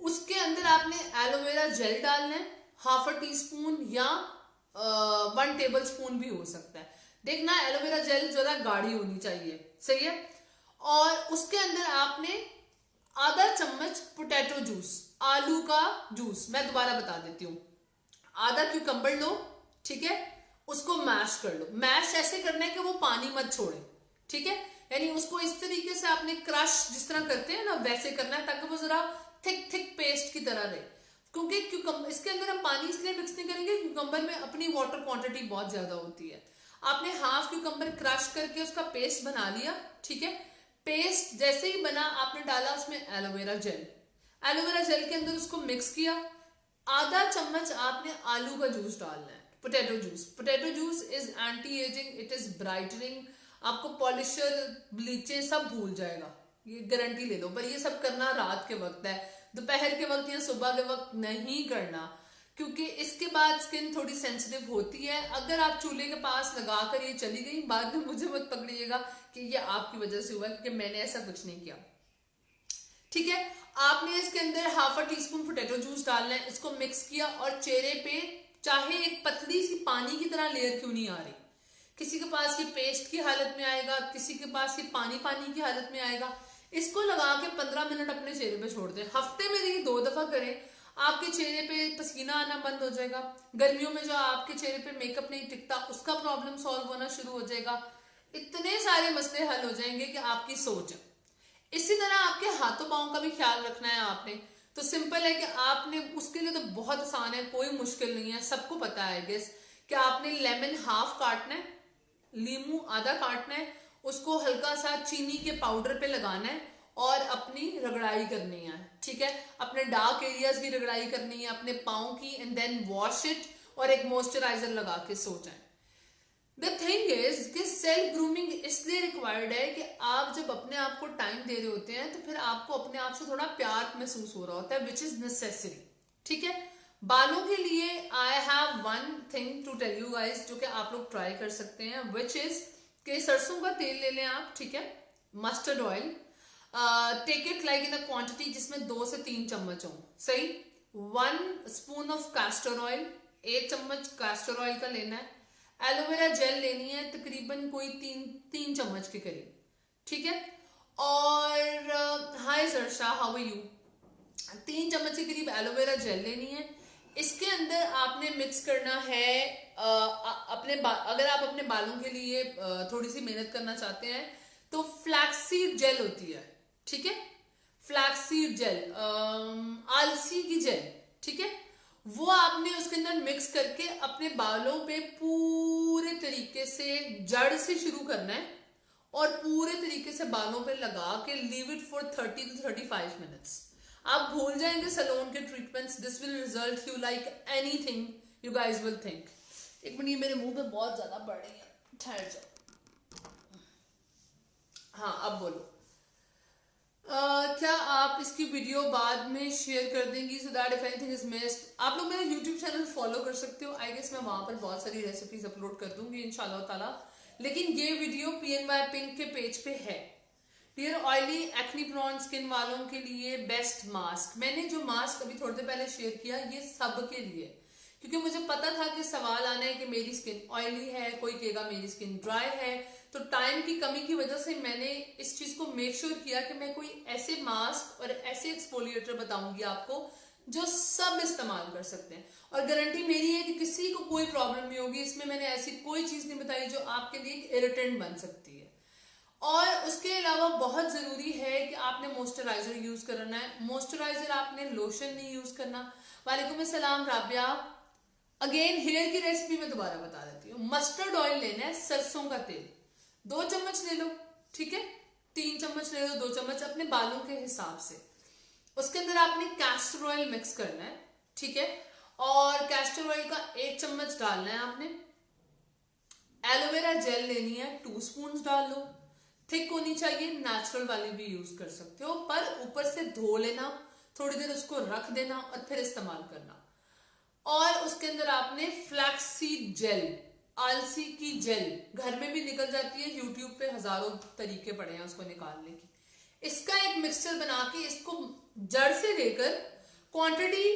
उसके अंदर आपने एलोवेरा जेल डालना है, ½ टीस्पून या 1 टेबल स्पून भी हो सकता है। देखना एलोवेरा जेल जरा गाढ़ी होनी चाहिए, सही है। और उसके अंदर आपने आधा चम्मच पोटैटो जूस, आलू का जूस, मैं दोबारा बता देती हूँ, आधा क्यूकम्बर लो, ठीक है, उसको मैश कर लो। मैश ऐसे करना है कि वो पानी मत छोड़े, ठीक है, यानी उसको इस तरीके से आपने क्रश जिस तरह करते हैं ना वैसे करना है, ताकि वो जरा थिक पेस्ट की तरह रहे। क्योंकि क्यूकम्बर इसके अंदर हम पानी इसलिए मिक्स नहीं करेंगे, क्यूकम्बर में अपनी वाटर क्वांटिटी बहुत ज्यादा होती है। आपने ½ क्यूकम्बर क्रश करके उसका पेस्ट बना लिया, ठीक है। पेस्ट जैसे ही बना आपने डाला उसमें एलोवेरा जेल, एलोवेरा जेल के अंदर उसको मिक्स किया। आधा चम्मच आपने आलू का जूस डालना है, potato juice. Potato juice is anti ageing, it is brightening, आपको पॉलिशर ब्लीचें सब भूल जाएगा, ये गारंटी ले लो। पर ये सब करना रात के वक्त है, दोपहर के वक्त या सुबह के वक्त नहीं करना, क्योंकि इसके बाद स्किन थोड़ी सेंसिटिव होती है। अगर आप चूल्हे के पास लगाकर ये चली गई, बाद में मुझे मत पकड़िएगा कि ये आपकी वजह से हुआ, क्योंकि मैंने ऐसा कुछ नहीं किया, ठीक है। आपने इसके अंदर ½ टीस्पून पोटैटो जूस डालना है, इसको मिक्स किया और चेहरे पे चाहे एक पतली सी पानी की तरह लेयर क्यों नहीं आ रही, किसी के पास ये पेस्ट की हालत में आएगा, किसी के पास ये पानी की हालत में आएगा, इसको लगा के 15 मिनट अपने चेहरे पे छोड़ दें। हफ्ते में ये 2 दफा करें, आपके चेहरे पे पसीना आना बंद हो जाएगा। गर्मियों में जो आपके चेहरे पे मेकअप नहीं टिकता उसका प्रॉब्लम सॉल्व होना शुरू हो जाएगा। इतने सारे मसले हल हो जाएंगे कि आपकी सोच है। इसी तरह आपके हाथों पांव का भी ख्याल रखना है आपने, तो सिंपल है कि आपने उसके लिए तो बहुत आसान है, कोई मुश्किल नहीं है, सबको पता है गेस कि आपने लेमन ½ काटना है, नींबू आधा काटना है, उसको हल्का सा चीनी के पाउडर पे लगाना है और अपनी रगड़ाई करनी है, ठीक है। अपने डार्क एरियाज की रगड़ाई करनी है, अपने पाँव की, एंड देन वॉश इट और एक मॉइस्चराइजर लगा के सो जाए। द थिंग इज कि सेल्फ ग्रूमिंग इसलिए रिक्वायर्ड है कि आप जब अपने आप को टाइम दे रहे होते हैं तो फिर आपको अपने आप से थोड़ा प्यार महसूस हो रहा होता है, विच इज नेसेसरी, ठीक है। बालों के लिए I have one thing to tell you guys, जो कि आप लोग ट्राई कर सकते हैं, विच इज कि सरसों का तेल ले लें आप, ठीक है, mustard oil, take it like in a quantity जिसमें 2 से 3 चम्मच हो, सही। 1 स्पून ऑफ कैस्टर ऑयल, 1 चम्मच कैस्टर ऑयल का लेना है। एलोवेरा जेल लेनी है तकरीबन कोई 3 चम्मच के करीब, ठीक है। और हाय सरशा, हाउ आर यू, 3 चम्मच के करीब एलोवेरा जेल लेनी है। इसके अंदर आपने मिक्स करना है अगर आप अपने बालों के लिए थोड़ी सी मेहनत करना चाहते हैं तो फ्लैक्सीड जेल होती है, ठीक है, फ्लैक्सीड जेल, आलसी की जेल, ठीक है, वो आपने उसके अंदर मिक्स करके अपने बालों पे पूरे तरीके से जड़ से शुरू करना है और पूरे तरीके से बालों पे लगा के leave it for 30 to 35 minutes. आप भूल जाएंगे सैलून के treatments, this will result you like anything you guys will think. एक मिनट, मेरे मुंह पे बहुत ज्यादा बढ़ रही है, ठहर जाओ। हाँ अब बोलो। क्या आप इसकी वीडियो बाद में शेयर कर देंगी so that if anything is missed? आप लोग मेरा यूट्यूब चैनल फॉलो कर सकते हो, आई गेस मैं वहां पर बहुत सारी रेसिपीज अपलोड कर दूंगी इंशाल्लाह ताला। लेकिन ये वीडियो PNY पिंक के पेज पे है। Dear oily acne prone skin वालों के लिए बेस्ट मास्क, मैंने जो मास्क अभी थोड़ी देर पहले शेयर किया ये सब के लिए, क्योंकि मुझे पता था कि सवाल आना है कि मेरी स्किन ऑयली है, कोई कहेगा मेरी स्किन ड्राई है, तो टाइम की कमी की वजह से मैंने इस चीज को मेक श्योर किया कि मैं कोई ऐसे मास्क और ऐसे एक्सफोलिएटर बताऊंगी आपको जो सब इस्तेमाल कर सकते हैं। और गारंटी मेरी है कि किसी को कोई प्रॉब्लम नहीं होगी। इसमें मैंने ऐसी कोई चीज नहीं बताई जो आपके लिए इरिटेंट बन सकती है। और उसके अलावा बहुत जरूरी है कि आपने मॉइस्चराइजर यूज करना है। मॉइस्चराइजर आपने लोशन नहीं यूज करना। वालेकुम अस्सलाम राबिया। अगेन हेयर की रेसिपी में दोबारा बता देती हूँ। मस्टर्ड ऑयल लेना है, सरसों का तेल 2 चम्मच ले लो, ठीक है, 3 चम्मच ले लो, 2 चम्मच अपने बालों के हिसाब से। उसके अंदर आपने कैस्टर ऑयल मिक्स करना है, ठीक है, और कैस्टर ऑयल का 1 चम्मच डालना है आपने। एलोवेरा जेल लेनी है, 2 स्पून डाल लो। थिक होनी चाहिए, नेचुरल वाली भी यूज कर सकते हो, पर ऊपर से धो लेना, थोड़ी देर उसको रख देना और फिर इस्तेमाल करना। और उसके अंदर आपने फ्लैक्सीड जेल, अलसी की जेल घर में भी निकल जाती है, यूट्यूब पे हजारों तरीके पड़े हैं उसको निकालने की। इसका एक मिक्सचर बना के इसको जड़ से लेकर, क्वांटिटी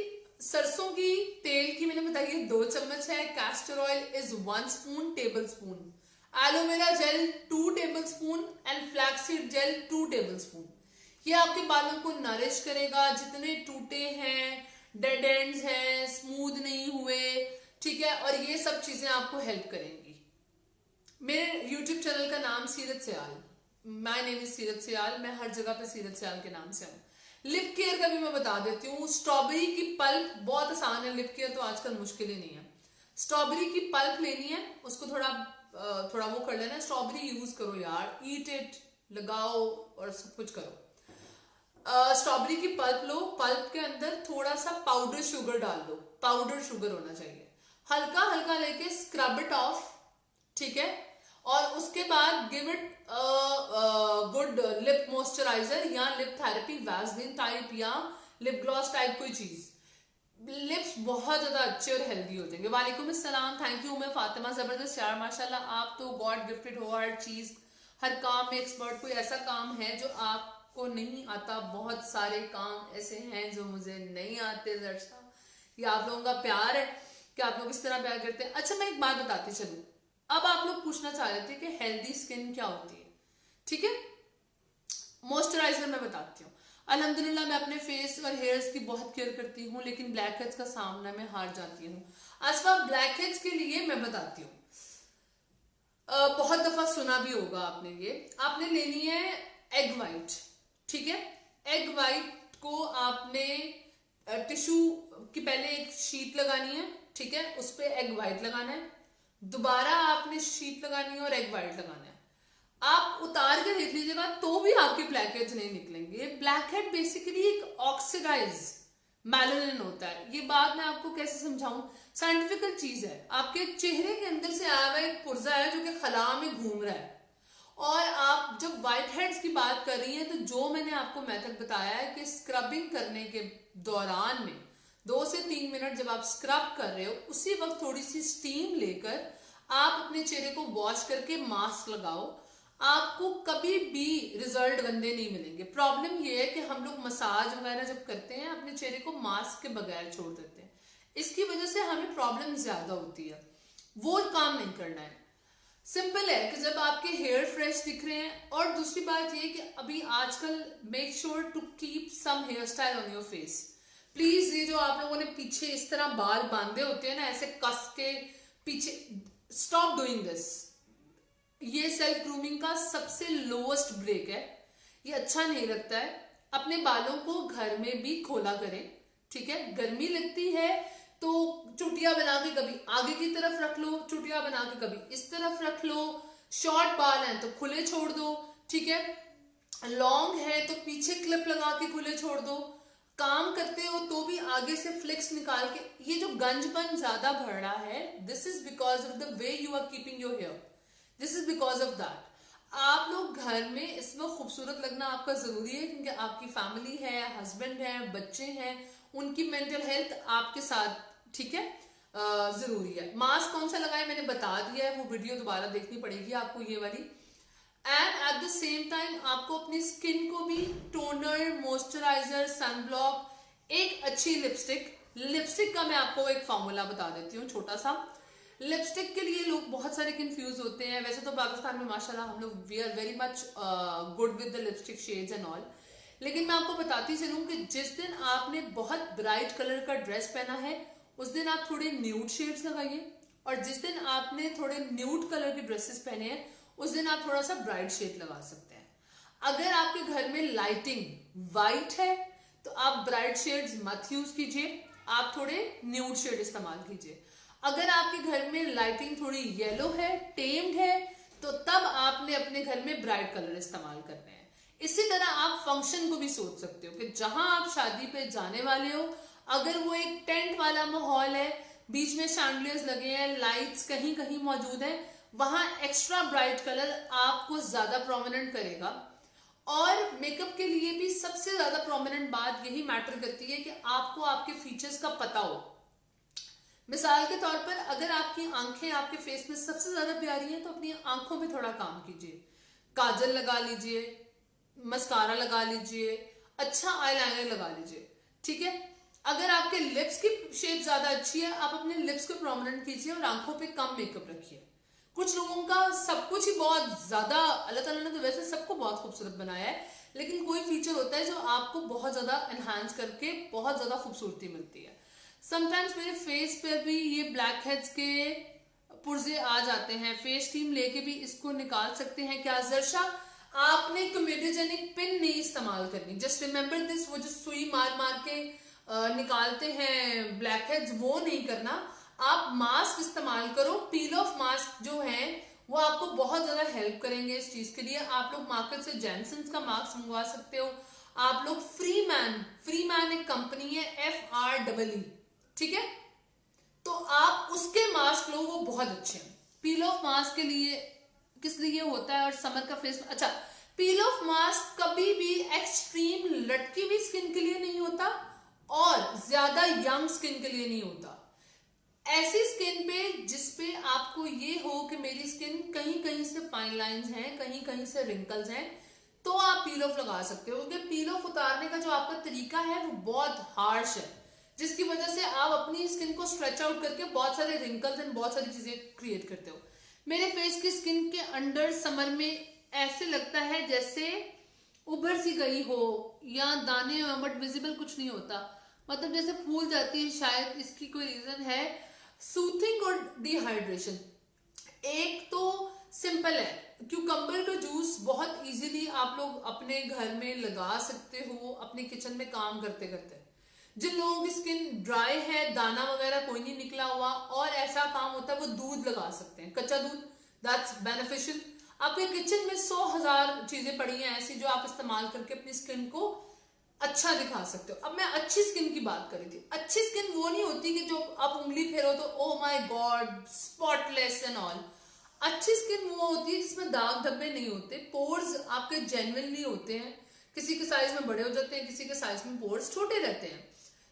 सरसों की तेल की मैंने बताई है 2 चम्मच है, castor oil is 1 spoon table spoon, aloe vera gel 2 table spoon and flaxseed gel 2 table spoon. ये आपके बालों को नरिश करेगा, जितने टूटे हैं, डेड एंड्स हैं, स्मूथ नहीं हुए, ठीक है, और ये सब चीजें आपको हेल्प करेंगी। मेरे YouTube चैनल का नाम सीरत सियाल, माय नेम इज सीरत सियाल, मैं हर जगह पे सीरत सियाल के नाम से हूँ। लिप केयर का भी मैं बता देती हूँ। स्ट्रॉबेरी की पल्प बहुत आसान है, लिप केयर तो आजकल मुश्किल ही नहीं है। स्ट्रॉबेरी की पल्प लेनी है, उसको थोड़ा थोड़ा वो कर लेना। स्ट्रॉबेरी यूज करो यार, ईट इट, लगाओ और सब कुछ करो। स्ट्रॉबेरी की पल्प लो, पल्प के अंदर थोड़ा सा पाउडर शुगर डाल दो, पाउडर शुगर होना चाहिए, हल्का हल्का लेके स्क्रब इट ऑफ, ठीक है, और उसके बाद give it good lip moisturiser या लिप थेरेपी, वैसलीन टाइप या लिप ग्लॉस टाइप कोई चीज। लिप्स बहुत ज्यादा अच्छे और हेल्दी हो जाएंगे। वालेकुम अस्सलाम, थैंक यू। मैं फातिमा, जबरदस्त यार, माशाल्लाह आप तो गॉड गिफ्टेड हो, हर चीज हर काम में एक्सपर्ट। कोई ऐसा काम है जो आपको नहीं आता? बहुत सारे काम ऐसे हैं जो मुझे नहीं आते दर्शा, ये आप लोगों का प्यार है कि आप लोग इस तरह प्यार करते हैं। अच्छा मैं एक बात बताती चलूं, अब आप लोग पूछना चाह रहे थे कि हेल्दी स्किन क्या होती है, ठीक है। मॉइस्चराइजर मैं बताती हूँ। अल्हम्दुलिल्लाह मैं अपने फेस और हेयर्स की बहुत केयर करती हूँ, लेकिन ब्लैक हेड्स का सामना मैं हार जाती हूँ। अथवा ब्लैक हेड्स के लिए मैं बताती हूँ, बहुत दफा सुना भी होगा आपने, ये आपने लेनी है एग वाइट, ठीक है। एग वाइट को आपने टिश्यू की पहले एक शीट लगानी है, ठीक है, उस पर एग वाइट लगाना है, दोबारा आपने शीट लगानी है और एग वाइट लगाना है। आप उतार के देख लीजिएगा तो भी आपके ब्लैक हेड्स नहीं निकलेंगे। ब्लैक हेड बेसिकली एक ऑक्सीडाइज मेलानिन होता है। ये बात मैं आपको कैसे समझाऊं, साइंटिफिकल चीज है। आपके चेहरे के अंदर से आया हुआ एक पुर्जा है जो कि खला में घूम रहा है, और आप जब व्हाइट हेड्स की बात कर रही हैं तो जो मैंने आपको मेथड बताया है कि स्क्रबिंग करने के दौरान में 2 से 3 मिनट जब आप स्क्रब कर रहे हो, उसी वक्त थोड़ी सी स्टीम लेकर आप अपने चेहरे को वॉश करके मास्क लगाओ। आपको कभी भी रिजल्ट गंदे नहीं मिलेंगे। प्रॉब्लम ये है कि हम लोग मसाज वगैरह जब करते हैं अपने चेहरे को मास्क के बगैर छोड़ देते हैं, इसकी वजह से हमें प्रॉब्लम ज्यादा होती है। वो काम नहीं करना है। सिंपल है कि जब आपके हेयर फ्रेश दिख रहे हैं, और दूसरी बात ये कि अभी आजकल make sure to keep some hair style on your face please. ये जो आप लोगों ने पीछे इस तरह बाल बांधे होते हैं ना, ऐसे कस के पीछे, स्टॉप डूइंग दिस। ये सेल्फ ग्रूमिंग का सबसे लोएस्ट ब्रेक है, ये अच्छा नहीं लगता है। अपने बालों को घर में भी खोला करें, ठीक है। गर्मी लगती है तो चुटिया बना के कभी आगे की तरफ रख लो, चुटिया बना के कभी इस तरफ रख लो। शॉर्ट बाल हैं तो खुले छोड़ दो, ठीक है। लॉन्ग है तो पीछे क्लिप लगा के खुले छोड़ दो। काम करते हो तो भी आगे से फ्लिक्स निकाल के। ये जो गंजपन ज्यादा बढ़ रहा है, this is because of the way you are keeping your hair, this is because of that. आप लोग घर में इसमें खूबसूरत लगना आपका जरूरी है, क्योंकि आपकी फैमिली है, हस्बैंड है, बच्चे हैं, उनकी मेंटल हेल्थ आपके साथ, ठीक है, जरूरी है। मास्क कौन सा लगाए मैंने बता दिया है, वो वीडियो दोबारा देखनी पड़ेगी आपको ये वाली। And at the same time आपको अपनी स्किन को भी टोनर, मॉइस्चराइजर, सनब्लॉक, एक अच्छी लिपस्टिक। लिपस्टिक का मैं आपको एक फॉर्मूला बता देती हूँ छोटा सा। लिपस्टिक के लिए लोग बहुत सारे कंफ्यूज होते हैं। वैसे तो पाकिस्तान में माशाल्लाह हम लोग we are very much good with the lipstick shades and all, लेकिन मैं आपको बताती चलूं कि जिस दिन आपने बहुत ब्राइट कलर का ड्रेस पहना है उस दिन आप थोड़े न्यूड शेड्स लगाइए, और जिस दिन आपने थोड़े न्यूड कलर के ड्रेसेस पहने हैं उस दिन आप थोड़ा सा ब्राइट शेड लगा सकते हैं। अगर आपके घर में लाइटिंग वाइट है तो आप ब्राइट शेड्स मत यूज कीजिए, आप थोड़े न्यूड शेड इस्तेमाल कीजिए। अगर आपके घर में लाइटिंग थोड़ी येलो है, टेम्ड है, तो तब आपने अपने घर में ब्राइट कलर इस्तेमाल करने हैं। इसी तरह आप फंक्शन को भी सोच सकते हो कि जहां आप शादी पे जाने वाले हो, अगर वो एक टेंट वाला माहौल है, बीच में शैंडलियर्स लगे हैं, लाइट्स कहीं कहीं मौजूद है, वहां एक्स्ट्रा ब्राइट कलर आपको ज्यादा प्रोमिनेंट करेगा। और मेकअप के लिए भी सबसे ज्यादा प्रोमिनेंट बात यही मैटर करती है कि आपको आपके फीचर्स का पता हो। मिसाल के तौर पर अगर आपकी आंखें आपके फेस में सबसे ज्यादा प्यारी हैं तो अपनी आंखों पे थोड़ा काम कीजिए, काजल लगा लीजिए, मस्कारा लगा लीजिए, अच्छा आईलाइनर लगा लीजिए, ठीक है। अगर आपके लिप्स की शेप ज्यादा अच्छी है, आप अपने लिप्स को प्रोमिनेंट कीजिए और आंखों पे कम मेकअप रखिए। कुछ लोगों का सब कुछ ही बहुत ज्यादा, अल्लाह ताला ने तो वैसे सबको बहुत खूबसूरत बनाया है, लेकिन कोई फीचर होता है जो आपको बहुत ज्यादा एनहांस करके बहुत ज्यादा खूबसूरती मिलती है। समटाइम्स मेरे फेस पे भी ये ब्लैक हेड्स के पुर्जे आ जाते हैं, फेस क्रीम लेके भी इसको निकाल सकते हैं क्या जर्शा? आपने कमेडोजेनिक पिन नहीं इस्तेमाल करनी, जस्ट रिमेंबर दिस। वो जो सुई मार मार के निकालते हैं ब्लैक हेड्स, वो नहीं करना। आप मास्क इस्तेमाल करो, पील ऑफ मास्क जो है वो आपको बहुत ज्यादा हेल्प करेंगे इस चीज के लिए। आप लोग मार्केट से जैनसन्स का मास्क मंगवा सकते हो। आप लोग फ्री मैन एक कंपनी है, FREE, ठीक है, तो आप उसके मास्क लो, वो बहुत अच्छे हैं। पील ऑफ मास्क के लिए किस लिए होता है, और समर का फेस, अच्छा, पील ऑफ मास्क कभी भी एक्सट्रीम लटकी हुई स्किन के लिए नहीं होता और ज्यादा यंग स्किन के लिए नहीं होता। ऐसी स्किन पे जिसपे आपको ये हो कि मेरी स्किन कहीं कहीं से फाइन लाइंस हैं, कहीं कहीं से रिंकल्स हैं, तो आप पील ऑफ लगा सकते हो। क्योंकि पील ऑफ उतारने का जो आपका तरीका है वो बहुत हार्श है, जिसकी वजह से आप अपनी स्किन को स्ट्रेच आउट करके बहुत सारे रिंकल्स एंड बहुत सारी चीजें क्रिएट करते हो। मेरे फेस की स्किन के अंडर समर में ऐसे लगता है जैसे उभर सी गई हो, या दाने बट विजिबल कुछ नहीं होता, मतलब जैसे फूल जाती है। शायद इसकी कोई रीजन है, सूथिंग और डिहाइड्रेशन। एक तो सिंपल है, क्यूकम्बर का जूस बहुत इजीली आप लोग अपने घर में लगा सकते हो अपने किचन में काम करते करते। जिन लोगों की स्किन ड्राई है, दाना वगैरह कोई नहीं निकला हुआ और ऐसा काम होता है, वो दूध लगा सकते हैं, कच्चा दूध, दैट्स बेनिफिशियल। आपके किचन में 100,000 चीजें पड़ी हैं ऐसी जो आप इस्तेमाल करके अपनी स्किन को अच्छा दिखा सकते हो। अब मैं अच्छी स्किन की बात करी थी। अच्छी स्किन वो नहीं होती कि जो आप उंगली फेरो तो oh my God spotless and all. अच्छी स्किन वो होती है जिसमें दाग धब्बे नहीं होते, पोर्स आपके जेन्युइनली होते हैं। किसी के साइज में बड़े हो जाते हैं, किसी के साइज में पोर्स छोटे रहते हैं।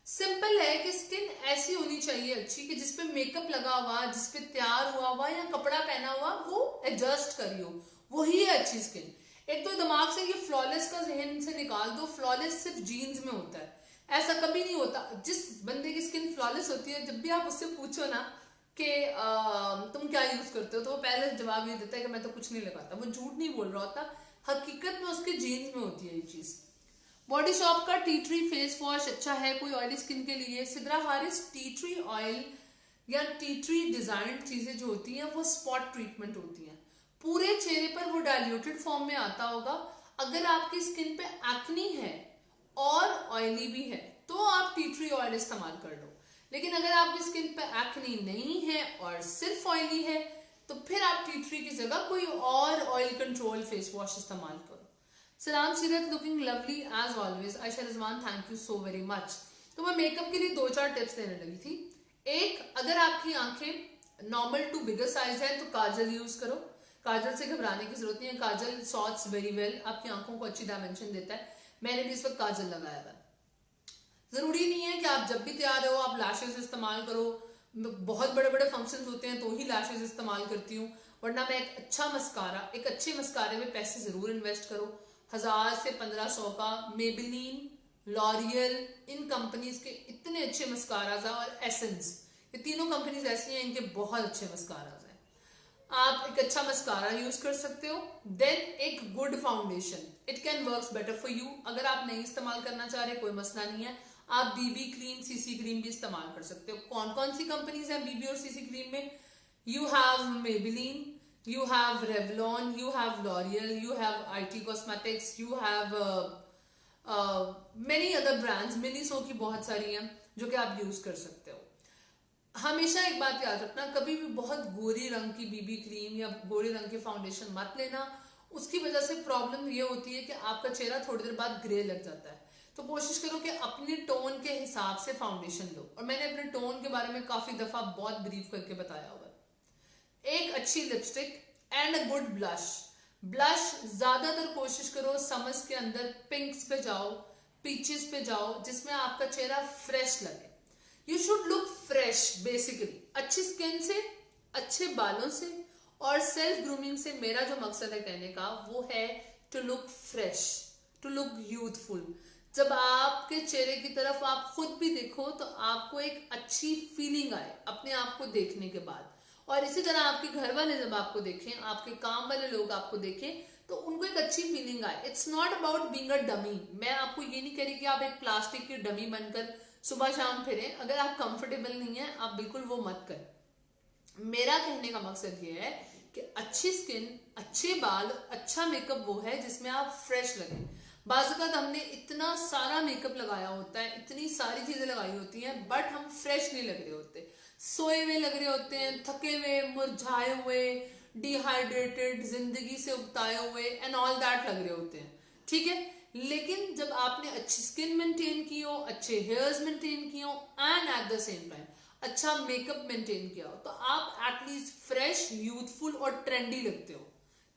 सिंपल है कि स्किन ऐसी होनी चाहिए अच्छी कि जिसपे मेकअप लगा हुआ, जिसपे तैयार हुआ हुआ या कपड़ा पहना हुआ वो एडजस्ट करियो, वही है अच्छी स्किन। एक तो दिमाग से ये फ्लॉलेस का जहन से निकाल दो, फ्लॉलेस सिर्फ जीन्स में होता है, ऐसा कभी नहीं होता। जिस बंदे की स्किन फ्लॉलेस होती है, जब भी आप उससे पूछो ना कि तुम क्या यूज करते हो, तो वो पहले जवाब ये देता है कि मैं तो कुछ नहीं लगाता। वो झूठ नहीं बोल रहा होता, हकीकत में उसके जीन्स में होती है ये चीज। बॉडी शॉप का टी ट्री फेस वॉश अच्छा है कोई ऑयली स्किन के लिए। Sidra Haris tea tree oil या टी ट्री डिजाइन चीजें जो होती हैं वो स्पॉट ट्रीटमेंट होती हैं, पूरे चेहरे पर वो डाइल्यूटेड फॉर्म में आता होगा। अगर आपकी स्किन पे एक्नी है और ऑयली भी है तो आप टी ट्री ऑयल इस्तेमाल कर लो, लेकिन अगर आपकी स्किन पे एक्नी नहीं है और सिर्फ ऑयली है तो फिर आप टी ट्री की जगह कोई और ऑयल कंट्रोल फेस वॉश इस्तेमाल करो। सलाम Seerat, looking lovely as always. Ayesha Rizwan, thank you so very much. तो मैं मेकअप के लिए 2-4 टिप्स देने लगी थी। एक, अगर आपकी आंखें नॉर्मल टू बिगर साइज है तो काजल यूज करो। काजल से घबराने की जरूरत नहीं है, काजल सॉट्स वेरी वेल, आपकी आंखों को अच्छी डायमेंशन देता है। मैंने भी इस वक्त काजल लगाया था। जरूरी नहीं है कि आप जब भी तैयार हो आप लैशेस इस्तेमाल करो। बहुत बड़े बड़े फंक्शंस होते हैं तो ही लैशेस इस्तेमाल करती हूँ, वरना मैं एक अच्छा मस्कारा, एक अच्छे मस्कारे में पैसे जरूर इन्वेस्ट करो। 1000 से 1500 का मेबेलिन, लॉरियल, इन कंपनीज के इतने अच्छे मस्काराज हैं, और एसेंस, ये तीनों कंपनीज ऐसी हैं इनके बहुत अच्छे मस्काराज हैं। आप एक अच्छा मस्कारा यूज कर सकते हो। देन एक good foundation, it can work better for you. अगर आप नहीं इस्तेमाल करना चाह रहे, कोई मसला नहीं है, आप बीबी क्रीम, सीसी क्रीम भी इस्तेमाल कर सकते हो। कौन कौन सी कंपनीज हैं बीबी और सीसी क्रीम में? You have Maybelline, you have Revlon, you have L'Oreal, you have IT Cosmetics, you have many other brands, Miniso की बहुत सारी हैं जो कि आप यूज कर सकते हो। हमेशा एक बात याद रखना, कभी भी बहुत गोरी रंग की बीबी क्रीम या गोरे रंग के फाउंडेशन मत लेना। उसकी वजह से प्रॉब्लम ये होती है कि आपका चेहरा थोड़ी देर बाद ग्रे लग जाता है। तो कोशिश करो कि अपने टोन के हिसाब से फाउंडेशन लो, और मैंने अपने टोन के बारे में काफी दफा बहुत ब्रीफ करके बताया हुआ है। एक अच्छी lipstick and a good blush. Blush ज्यादातर कोशिश करो समर्स के अंदर पिंक्स पे जाओ, पीचेस पे जाओ, जिसमें आपका चेहरा फ्रेश लगे। You should look fresh basically. अच्छी स्किन से, अच्छे बालों से और सेल्फ ग्रूमिंग से मेरा जो मकसद है कहने का वो है to look fresh, to look youthful. जब आपके चेहरे की तरफ आप खुद भी देखो तो आपको एक अच्छी फीलिंग आए अपने आप को देखने के बाद, और इसी तरह आपके घर वाले जब आपको देखें, आपके काम वाले लोग आपको देखें तो उनको एक अच्छी फीलिंग आए। It's not about being a dummy. मैं आपको ये नहीं कह रही कि आप एक प्लास्टिक की डमी बनकर सुबह शाम फिरें। अगर आप कंफर्टेबल नहीं है आप बिल्कुल वो मत करें। मेरा कहने का मकसद ये है कि अच्छी स्किन, अच्छे बाल, अच्छा मेकअप वो है जिसमें आप फ्रेश लगे। बाज़ात हमने इतना सारा मेकअप लगाया होता है, इतनी सारी चीजें लगाई होती हैं, बट हम फ्रेश नहीं लग रहे होते, सोए हुए लग रहे होते हैं, थके हुए, मुरझाए हुए, डिहाइड्रेटेड, जिंदगी से उबताए हुए एंड ऑल दैट लग रहे होते हैं। ठीक है, लेकिन जब आपने अच्छी स्किन मेंटेन की हो, अच्छे हेयर्स मेंटेन किए हो and at the same time अच्छा मेकअप मेंटेन किया हो, तो आप एटलीस्ट फ्रेश, यूथफुल और ट्रेंडी लगते हो।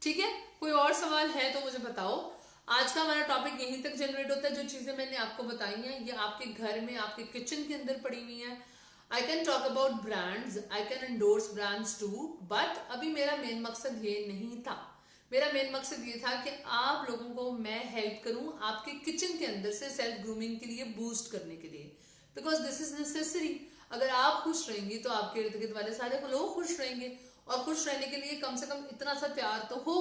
ठीक है, कोई और सवाल है तो मुझे बताओ। आज का हमारा टॉपिक यहीं तक जनरेट होता है। जो चीजें मैंने आपको बताई हैं ये आपके घर में, आपके किचन के अंदर पड़ी हुई हैं। I can talk about brands, I can endorse brands too, but अभी मेरा मेन मकसद ये नहीं था। मेरा मेन मकसद ये था कि आप लोगों को मैं हेल्प करूं आपके किचन के अंदर से सेल्फ ग्रूमिंग के लिए, बूस्ट करने के लिए, बिकॉज दिस इज नेसेसरी। अगर आप खुश रहेंगी तो आपके इर्द गिर्द वाले सारे लोग खुश रहेंगे, और खुश रहने के लिए कम से कम इतना सा प्यार तो हो।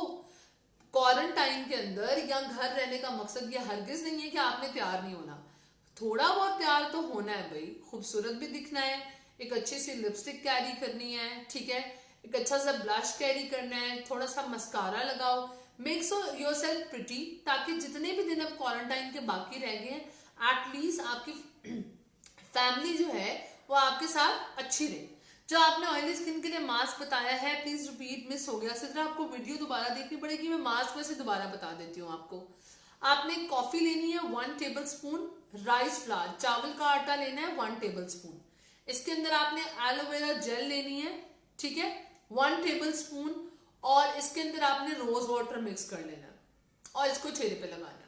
क्वारंटाइन के अंदर या घर रहने का मकसद ये हरगिज नहीं है कि आपने तैयार नहीं होना। थोड़ा बहुत तैयार तो होना है भाई, खूबसूरत भी दिखना है, एक अच्छी सी लिपस्टिक कैरी करनी है, ठीक है, एक अच्छा सा ब्लश कैरी करना है, थोड़ा सा मस्कारा लगाओ, मेक योरसेल्फ प्रिटी, ताकि जितने भी दिन अब क्वारंटाइन के बाकी रह गए एटलीस्ट आपकी फैमिली जो है वो आपके साथ अच्छी रहे। जो आपने ऑयली स्किन के लिए मास्क बताया है, प्लीज रिपीट, मिस हो गया, सिर्फ आपको वीडियो दोबारा देखनी पड़ेगी। मैं मास्क वैसे दोबारा बता देती हूँ आपको। आपने कॉफी लेनी है 1 टेबल स्पून, राइस फ्लावर, चावल का आटा लेना है 1 टेबल स्पून। इसके अंदर आपने एलोवेरा जेल लेनी है, ठीक है, 1 टेबल स्पून, और इसके अंदर आपने रोज वाटर मिक्स कर लेना और इसको चेहरे पे लगाना।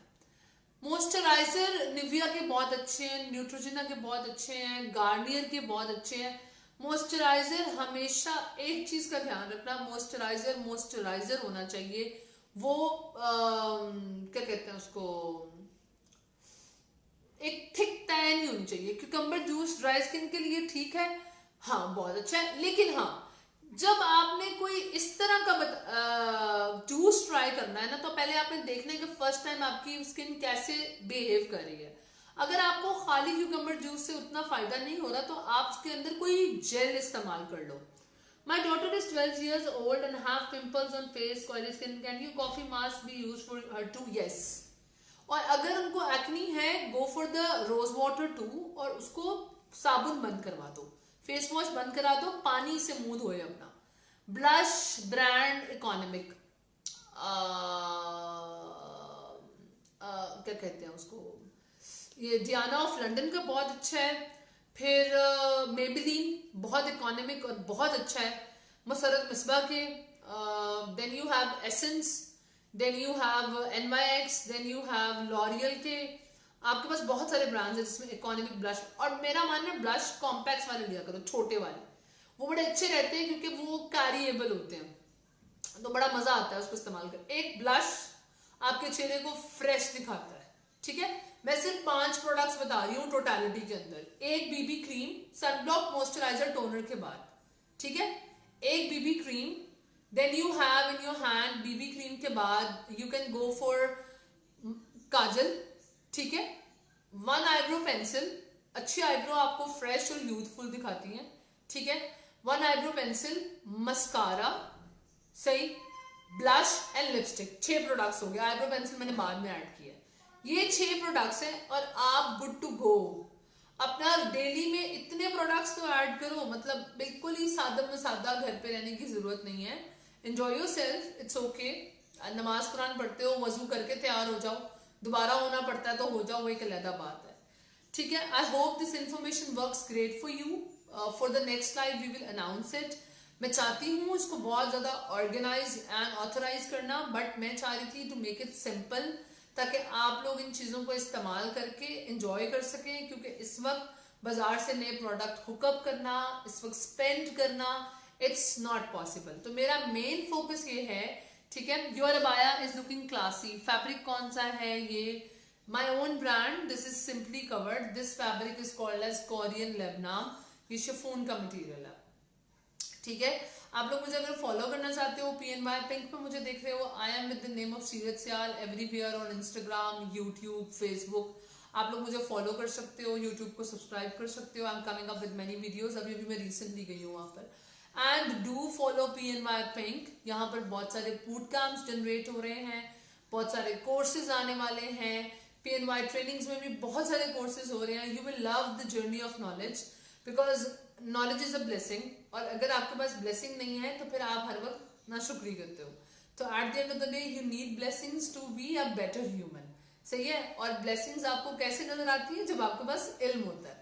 मॉइस्चराइजर निविया के बहुत अच्छे हैं, न्यूट्रोजिना के बहुत अच्छे हैं, गार्नियर के बहुत अच्छे हैं। मॉइस्चराइजर हमेशा एक चीज का ध्यान रखना, मॉइस्चराइजर होना चाहिए वो क्या कहते हैं उसको, एक थिक टैन नहीं होनी चाहिए। क्यूकम्बर जूस ड्राई स्किन के लिए ठीक है, हाँ बहुत अच्छा है, लेकिन हाँ जब आपने कोई इस तरह का जूस ट्राई करना है ना, तो पहले आपने देखना है कि फर्स्ट टाइम आपकी स्किन कैसे बिहेव कर रही है। अगर आपको खाली क्यूकम्बर जूस से उतना फायदा नहीं हो रहा तो आप उसके अंदर कोई जेल इस्तेमाल कर लो। My daughter is 12 years old and have pimples on face, oily skin. Can you coffee mask be used for her too? Yes. और अगर उनको एक्नी है, go for the rose water too, और उसको साबुन बंद करवा दो, फेस वॉश बंद करा दो, पानी से मुंह धोए अपना। ब्लश ब्रांड इकोनॉमिक, क्या कहते हैं उसको, ये डियाना ऑफ लंदन का बहुत अच्छा है। फिर मेबेलिन बहुत इकोनॉमिक और बहुत अच्छा है। मसरत मिसबा के, then you have essence, then you have NYX, then you have L'Oreal के। आपके पास बहुत सारे ब्रांड्स हैं जिसमें इकोनॉमिक ब्लश, और मेरा मानना है ब्लश कॉम्पैक्ट वाले लिया करो, छोटे वाले, वो बड़े अच्छे रहते हैं क्योंकि वो कैरिएबल होते हैं, तो बड़ा मजा आता है उसको इस्तेमाल कर। एक ब्लश आपके चेहरे को फ्रेश दिखाता है, ठीक है। मैं सिर्फ 5 प्रोडक्ट्स बता रही हूँ टोटलिटी के अंदर। एक BB cream, sunblock, moisturiser, toner के बाद, ठीक है, एक BB cream, then you have in your hand, BB cream के बाद you can go for kajal, ठीक है, 1 आईब्रो पेंसिल, अच्छी आईब्रो आपको फ्रेश और यूथफुल दिखाती है, ठीक है, 1 आईब्रो पेंसिल, मस्कारा, सही, ब्लश एंड लिपस्टिक, 6 प्रोडक्ट्स हो गए। आईब्रो पेंसिल मैंने बाद में ऐड किया है। ये 6 प्रोडक्ट्स हैं और आप गुड टू गो। अपना डेली में इतने प्रोडक्ट्स तो ऐड करो, मतलब बिल्कुल ही सादा में सादा, घर पे रहने की जरूरत नहीं है। Enjoy your self, it's okay. नमाज कुरान पढ़ते हो, वजू करके तैयार हो जाओ, दोबारा होना पड़ता है तो हो जाओ, वो एक अलग बात है, ठीक है। I hope this information works great for you. For the next live we will announce it. मैं चाहती हूँ इसको बहुत ज्यादा ऑर्गेनाइज एंड ऑथराइज करना, बट मैं चाह रही थी टू मेक इट सिंपल, ताकि आप लोग इन चीजों को इस्तेमाल करके एंजॉय कर सकें, क्योंकि इस वक्त बाजार से नए प्रोडक्ट हुकअप करना, इस वक्त स्पेंड करना, इट्स नॉट पॉसिबल। तो मेरा मेन फोकस ये है, ठीक है। योर अबाया इज लुकिंग क्लासी। फैब्रिक कौन सा है ये? My own brand, this is simply covered. This fabric is called as Korean लेबनाम। ये शिफॉन का मटेरियल है, ठीक है। आप लोग मुझे अगर फॉलो करना चाहते हो, PNY पिंक पे मुझे देख रहे हो, I am with the name of Seerat Sial everywhere on Instagram, YouTube, Facebook. आप लोग मुझे फॉलो कर सकते हो, यूट्यूब को सब्सक्राइब कर सकते हो। I am coming up with many videos. अभी भी मैं रिसेंटली गई हूँ वहां पर। And do follow PNY pink. यहाँ पर बहुत सारे बूट कैंप्स जनरेट हो रहे हैं, बहुत सारे कोर्सेज आने वाले हैं। PNY ट्रेनिंग्स में भी बहुत सारे कोर्सेज हो रहे हैं। You will love the journey of knowledge, because knowledge is a blessing. और अगर आपके पास ब्लेसिंग नहीं है तो फिर आप हर वक्त नाशुक्री करते हो। तो at the end of the day you need blessings to be a better human, सही है। और ब्लेसिंग्स आपको कैसे नजर आती है? जब आपके पास इल्म होता है।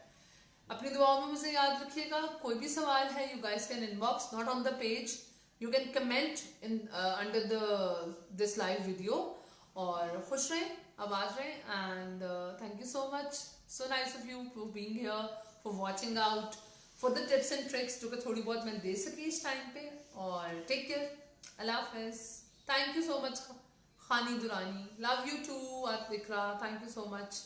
अपनी दुआओं में मुझे याद रखिएगा। कोई भी सवाल है, you guys can inbox, not on the page, you can comment in under this live video. और खुश रहें, आबाद रहें, and thank you so much, so nice of you for being here, for watching out, for the tips and tricks जो कि थोड़ी बहुत मैं दे सकी इस टाइम पे। और टेक केयर, अल्लाह हाफिज, thank you so much Khani Durrani, love you too, आप Iqra, thank you so much.